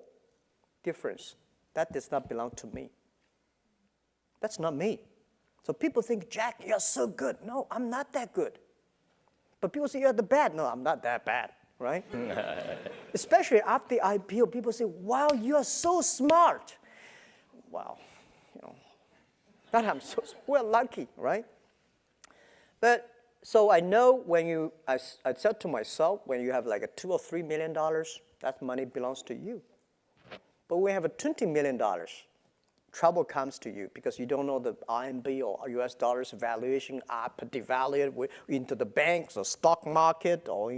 difference, that does not belong to me. That's not me. So people think, Jack, you're so good. No, I'm not that good. But people say you're the bad. No, I'm not that bad, right? Especially after the IPO, people say, wow, you are so smart. Wow, that I'm so, we're lucky, right? But so I know I said to myself, when you have like a $2 or $3 million, that money belongs to you. But when you have a $20 million, trouble comes to you because you don't know the RMB or US dollars valuation up, devalued into the banks or stock market or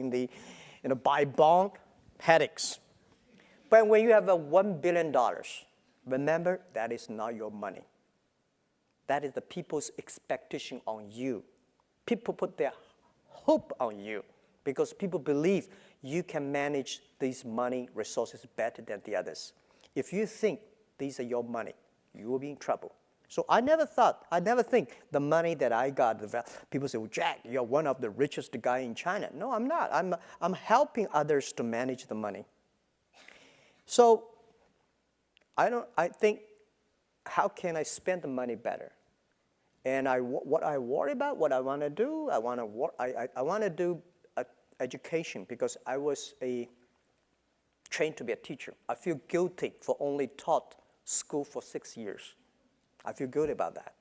buy bond, headaches. But when you have a $1 billion, remember, that is not your money. That is the people's expectation on you. People put their hope on you because people believe you can manage these money resources better than the others. If you think these are your money, you will be in trouble. So I never think the money that I got, people say, well, Jack, you're one of the richest guy in China. No, I'm not. I'm helping others to manage the money. So I think, how can I spend the money better? And what I worry about, what I want to do, I want to do education because I was trained to be a teacher. I feel guilty for only taught school for 6 years. I feel good about that.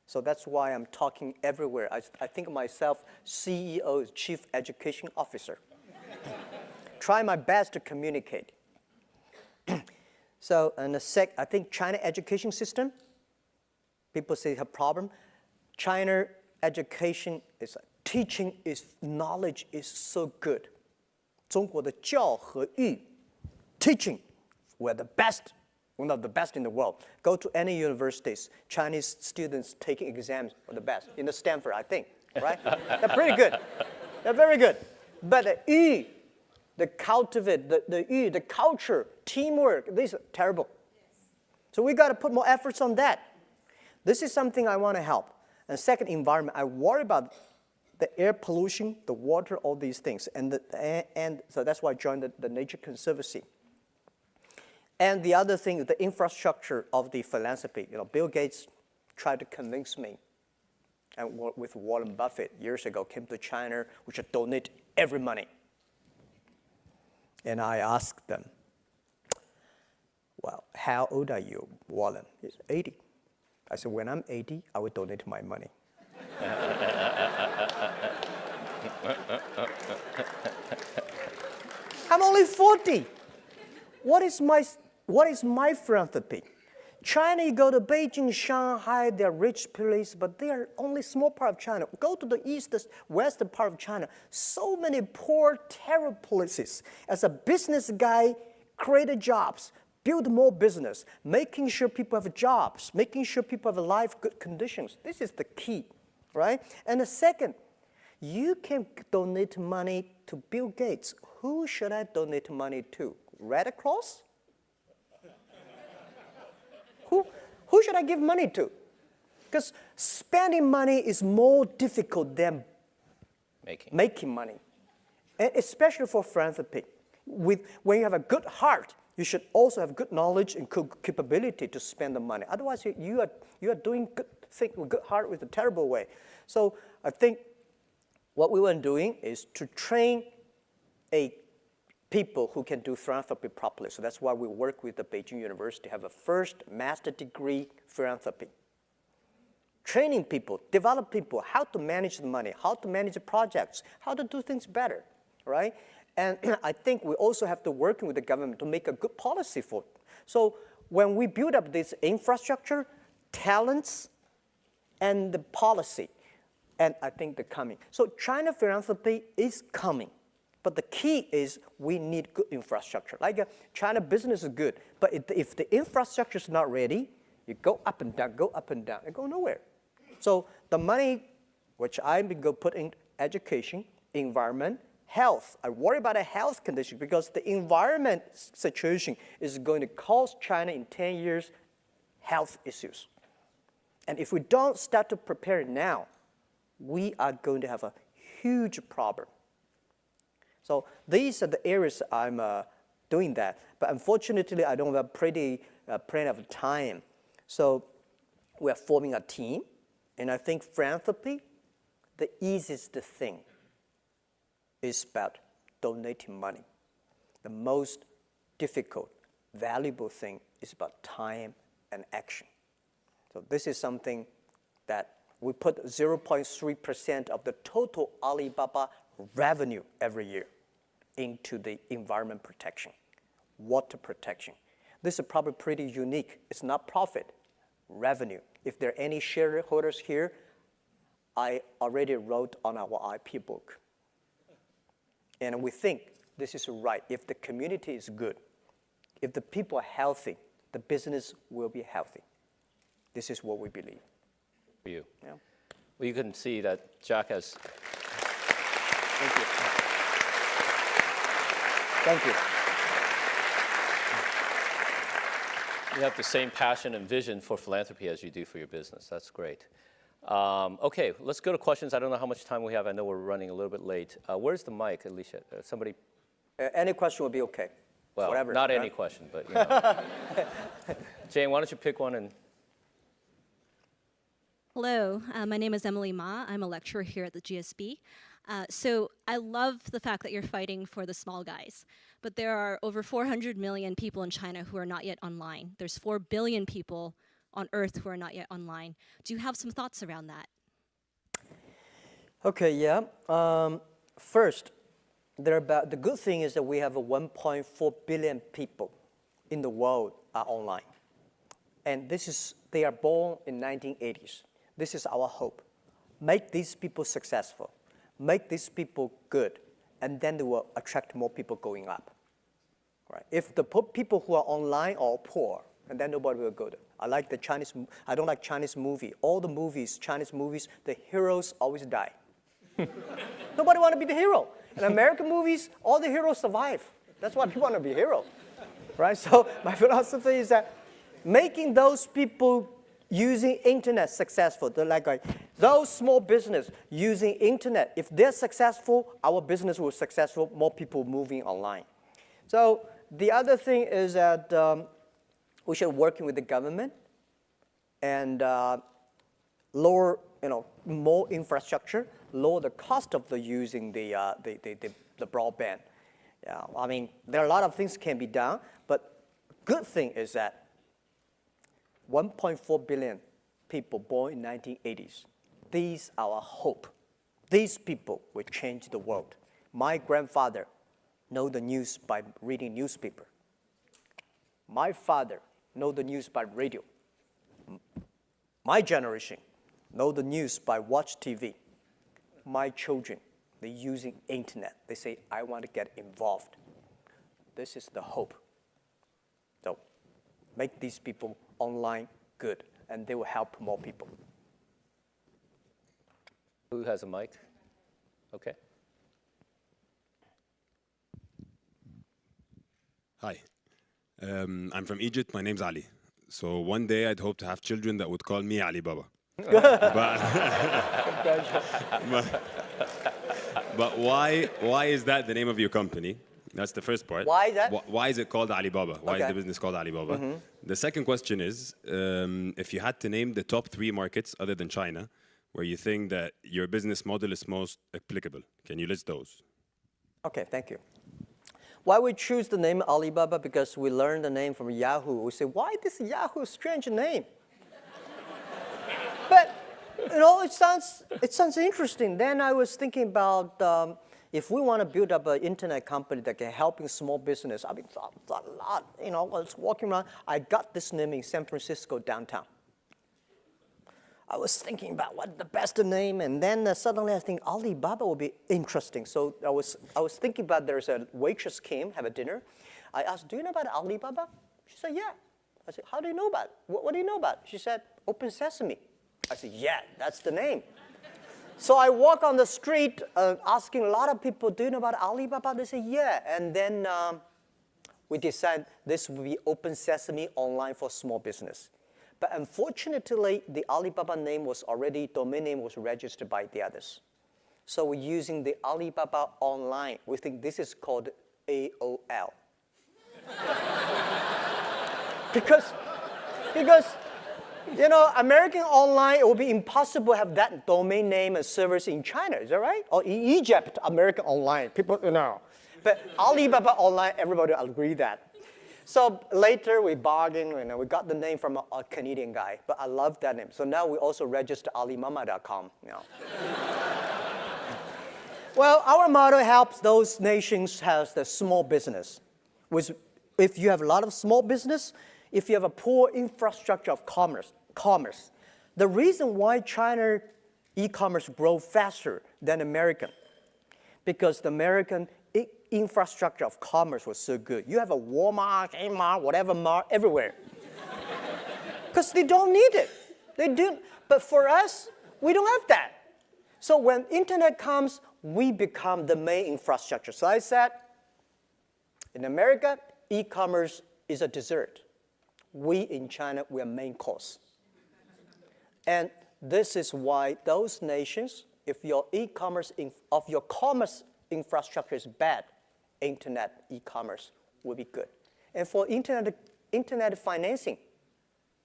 So that's why I'm talking everywhere. I think of myself CEO, Chief Education Officer. Try my best to communicate. So, I think China education system, people say have problem. China education teaching knowledge is so good. 中国的教和育 teaching, we're the best, one of the best in the world. Go to any universities, Chinese students taking exams are the best. In the Stanford, I think, right? They're pretty good. They're very good. But the cultivate, the culture, teamwork, these are terrible. So we got to put more efforts on that. This is something I want to help. And second, environment. I worry about the air pollution, the water, all these things. And so that's why I joined the Nature Conservancy. And the other thing is the infrastructure of the philanthropy. Bill Gates tried to convince me, and with Warren Buffett years ago, came to China, we should donate every money. And I asked them, well, how old are you, Warren? He's 80. I said, when I'm 80, I will donate my money. I'm only 40. What is my philanthropy? China, you go to Beijing, Shanghai, they're rich places, but they are only small part of China. Go to the western part of China. So many poor, terrible places. As a business guy, create jobs, build more business, making sure people have jobs, making sure people have life, good conditions. This is the key, right? And the second, you can donate money to Bill Gates. Who should I donate money to? Red Cross? Who should I give money to? Because spending money is more difficult than making money, and especially for philanthropy. When you have a good heart, you should also have good knowledge and capability to spend the money. Otherwise, you are doing good thing with good heart with a terrible way. So I think what we were doing is to train people who can do philanthropy properly. So that's why we work with the Beijing University to have a first master degree philanthropy. Training people, develop people, how to manage the money, how to manage the projects, how to do things better, right? And I think we also have to work with the government to make a good policy for it. So when we build up this infrastructure, talents, and the policy, and I think they're coming. So China philanthropy is coming. But the key is we need good infrastructure. Like China business is good, but if the infrastructure is not ready, you go up and down, and go nowhere. So the money, which I'm going to put in education, environment, health. I worry about the health condition because the environment situation is going to cause China in 10 years health issues. And if we don't start to prepare it now, we are going to have a huge problem. So these are the areas I'm doing that. But unfortunately, I don't have plenty of time. So we are forming a team. And I think philanthropy, the easiest thing is about donating money. The most difficult, valuable thing is about time and action. So this is something that we put 0.3% of the total Alibaba revenue every year into the environment protection, water protection. This is probably pretty unique. It's not profit, revenue. If there are any shareholders here, I already wrote on our IP book. And we think this is right. If the community is good, if the people are healthy, the business will be healthy. This is what we believe. For you. Yeah. Well, you can see that Jack has. Thank you. Thank you. You have the same passion and vision for philanthropy as you do for your business. That's great. Okay, let's go to questions. I don't know how much time we have. I know we're running a little bit late. Where's the mic, Alicia? Somebody? Any question will be okay. Well, whatever, not right? any question, but you know. Jane, why don't you pick one and. Hello, my name is Emily Ma. I'm a lecturer here at the GSB. So I love the fact that you're fighting for the small guys, but there are over 400 million people in China who are not yet online. There's 4 billion people on Earth who are not yet online. Do you have some thoughts around that? Okay, yeah. First, the good thing is that we have 1.4 billion people in the world are online. And they are born in 1980s. This is our hope. Make these people successful. Make these people good. And then they will attract more people going up. Right? If the people who are online are poor, and then nobody will go there. I don't like Chinese movie. All the movies, Chinese movies, the heroes always die. Nobody want to be the hero. In American movies, all the heroes survive. That's why people want to be a hero. Right? So my philosophy is that making those people using internet successful, those small business using internet, if they're successful, our business will be successful, more people moving online. So the other thing is that we should work with the government and lower, more infrastructure, lower the cost of using the broadband. Yeah, I mean, there are a lot of things can be done, but good thing is that 1.4 billion people born in 1980s. These are our hope. These people will change the world. My grandfather know the news by reading newspaper. My father know the news by radio. My generation know the news by watch TV. My children, they're using internet. They say, I want to get involved. This is the hope. So make these people online good, and they will help more people. Who has a mic? Okay. Hi, I'm from Egypt. My name's Ali. So one day I'd hope to have children that would call me Alibaba. But why is that the name of your company? That's the first part. Why is that? Why is it called Alibaba? Why is the business called Alibaba? Mm-hmm. The second question is, if you had to name the top 3 markets other than China, where you think that your business model is most applicable, can you list those? Okay, thank you. Why we choose the name Alibaba? Because we learned the name from Yahoo. We say, why this Yahoo strange name? But it sounds interesting. Then I was thinking about, if we want to build up an internet company that can help in small business, I mean, a lot. You know, I was walking around, I got this name in San Francisco downtown. I was thinking about what the best name, and then suddenly I think Alibaba would be interesting. So I was thinking about, there's a waitress came, have a dinner. I asked, do you know about Alibaba? She said, yeah. I said, how do you know about it? What do you know about it? She said, Open Sesame. I said, yeah, that's the name. So I walk on the street asking a lot of people, do you know about Alibaba? They say, yeah. And then we decided this would be Open Sesame online for small business. But unfortunately, the Alibaba name was already, domain name was registered by the others. So we're using the Alibaba online. We think this is called AOL. because, you know, American online, it would be impossible to have that domain name and servers in China, is that right? Or in Egypt, American online, people, you know. But Alibaba online, everybody agree that. So later we bargained, you know, we got the name from a Canadian guy, but I love that name. So now we also register alimama.com, you know. Well, our model helps those nations have the small business. If you have a lot of small business, if you have a poor infrastructure of commerce, the reason why China e-commerce grow faster than American, because the American infrastructure of commerce was so good. You have a Walmart, Kmart, whatever mart everywhere. Because they don't need it. They do. But for us, we don't have that. So when internet comes, we become the main infrastructure. So I said, in America, e-commerce is a dessert. We in China, we are main course. And this is why those nations, if your e-commerce, of your commerce infrastructure is bad, internet e-commerce will be good. And for internet financing,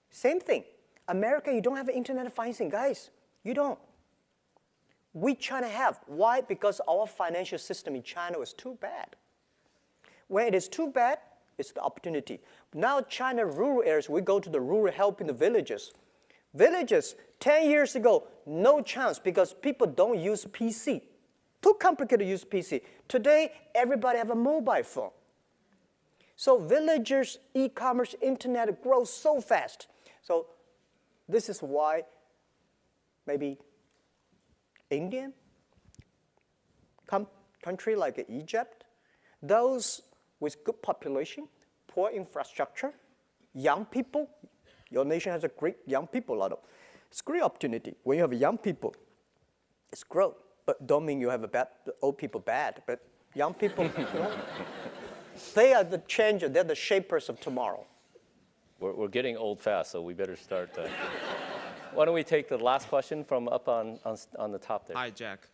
same thing. America, you don't have internet financing, guys. You don't. We China have. Why? Because our financial system in China was too bad. When it is too bad, it's the opportunity. Now China rural areas, we go to the rural helping the villages. Villages, 10 years ago, no chance because people don't use PC. Too complicated to use PC. Today, everybody have a mobile phone. So villagers, e-commerce, internet grows so fast. So this is why maybe Indian country like Egypt, those with good population, poor infrastructure, young people, your nation has a great young people, it's a great opportunity. When you have young people, it's growth. But don't mean you have old people bad, but young people, you know, they are the changer, they're the shapers of tomorrow. We're getting old fast, so we better start. Why don't we take the last question from up on the top there? Hi, Jack.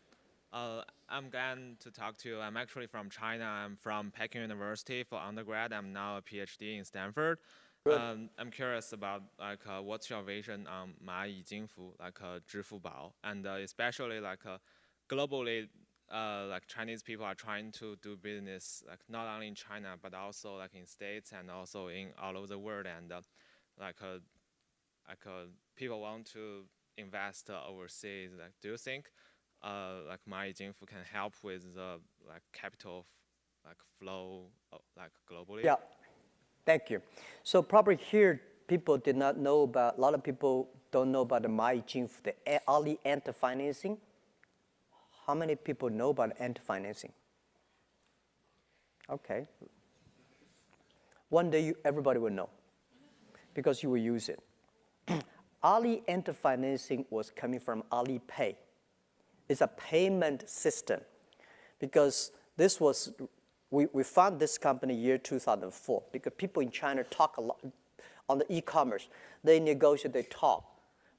I'm glad to talk to you. I'm actually from China. I'm from Peking University for undergrad. I'm now a PhD in Stanford. I'm curious about what's your vision on 蚂蚁金服, 支付宝, and especially globally, Chinese people are trying to do business not only in China but also in States and also in all over the world, and people want to invest overseas. Do you think 蚂蚁金服 can help with the capital flow globally? Yeah, thank you. So probably here people did not know about, a lot of people don't know about the 蚂蚁金服, the Ali Ant financing. How many people know about Ant financing? Okay. One day everybody will know because you will use it. Ali Ant financing was coming from Alipay. It's a payment system because this was, we found this company year 2004 because people in China talk a lot on the e-commerce. They negotiate, they talk,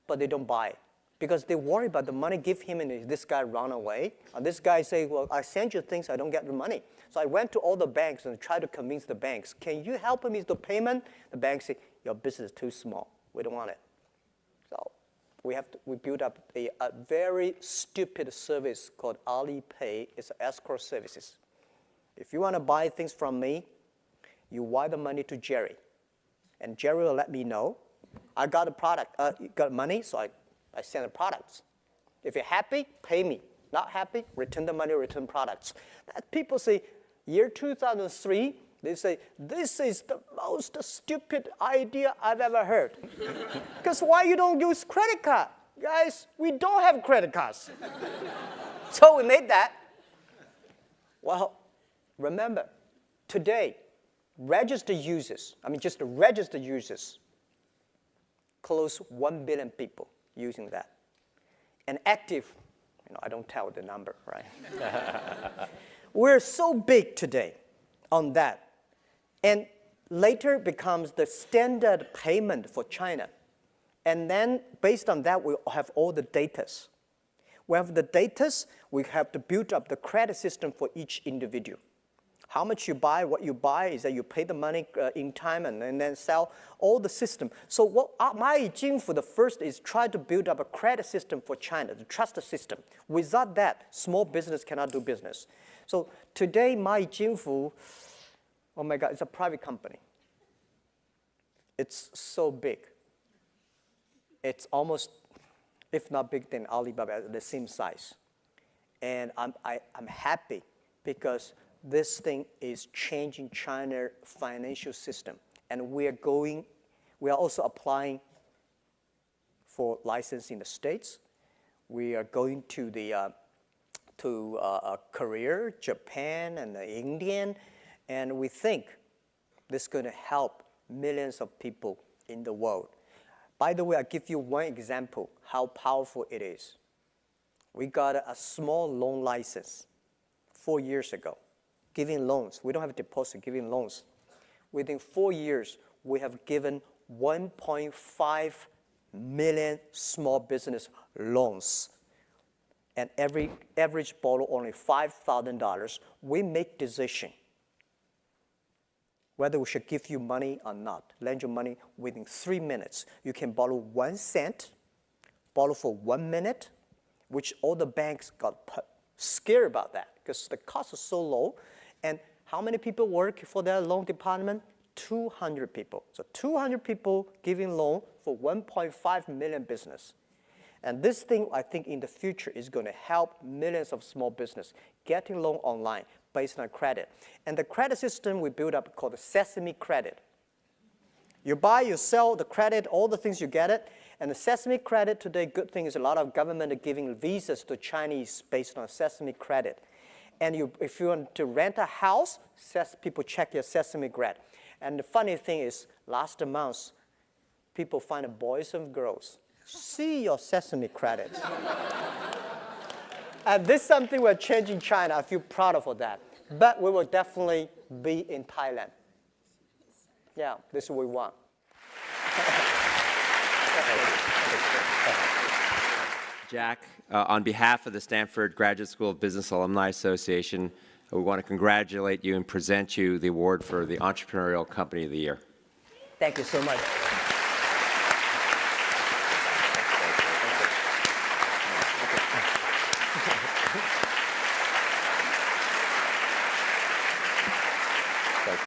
but they don't buy because they worry about the money, give him and this guy run away. And this guy say, well, I send you things, I don't get the money. So I went to all the banks and tried to convince the banks, can you help me with the payment? The banks say, your business is too small, we don't want it. So we built up a very stupid service called Alipay. It's escrow services. If you want to buy things from me, you wire the money to Jerry. And Jerry will let me know. I got a product, got money, so I send the products. If you're happy, pay me. Not happy? Return the money, return products. That people say, year 2003, they say, this is the most stupid idea I've ever heard. Because why you don't use credit card? Guys, we don't have credit cards. So we made that. Well, remember, today, registered users, just registered users, close 1 billion people using that. And active, I don't tell the number, right? We're so big today on that. And later becomes the standard payment for China. And then based on that, we have all the datas. We have the datas, we have to build up the credit system for each individual. How much you buy, what you buy is that you pay the money in time and then sell all the system. So what蚂蚁金服the first is try to build up a credit system for China, the trust system. Without that, small business cannot do business. So today,蚂蚁金服, oh my God, it's a private company. It's so big. It's almost, if not bigger than Alibaba, the same size. And I'm happy because this thing is changing China's financial system. And we are also applying for license in the States. We are going to Korea, Japan, and India. And we think this is going to help millions of people in the world. By the way, I'll give you one example how powerful it is. We got a small loan license 4 years ago, giving loans. We don't have a deposit, giving loans. Within 4 years, we have given 1.5 million small business loans. And every average borrow only $5,000. We make decision whether we should give you money or not, lend you money within 3 minutes. You can borrow 1 cent, borrow for 1 minute, which all the banks got scared about that because the cost is so low. And how many people work for their loan department? 200 people. So 200 people giving loan for 1.5 million business. And this thing, I think, in the future is going to help millions of small business getting loan online based on credit. And the credit system we built up called the Sesame Credit. You buy, you sell the credit, all the things you get it. And the Sesame Credit today, good thing is a lot of government are giving visas to Chinese based on Sesame Credit. And if you want to rent a house, people check your Sesame Credit. And the funny thing is, last month, people find boys and girls. See your Sesame Credit. And this is something we're changing China. I feel proud of that. But we will definitely be in Thailand. Yeah, this is what we want. Jack, on behalf of the Stanford Graduate School of Business Alumni Association, we want to congratulate you and present you the award for the Entrepreneurial Company of the Year. Thank you so much.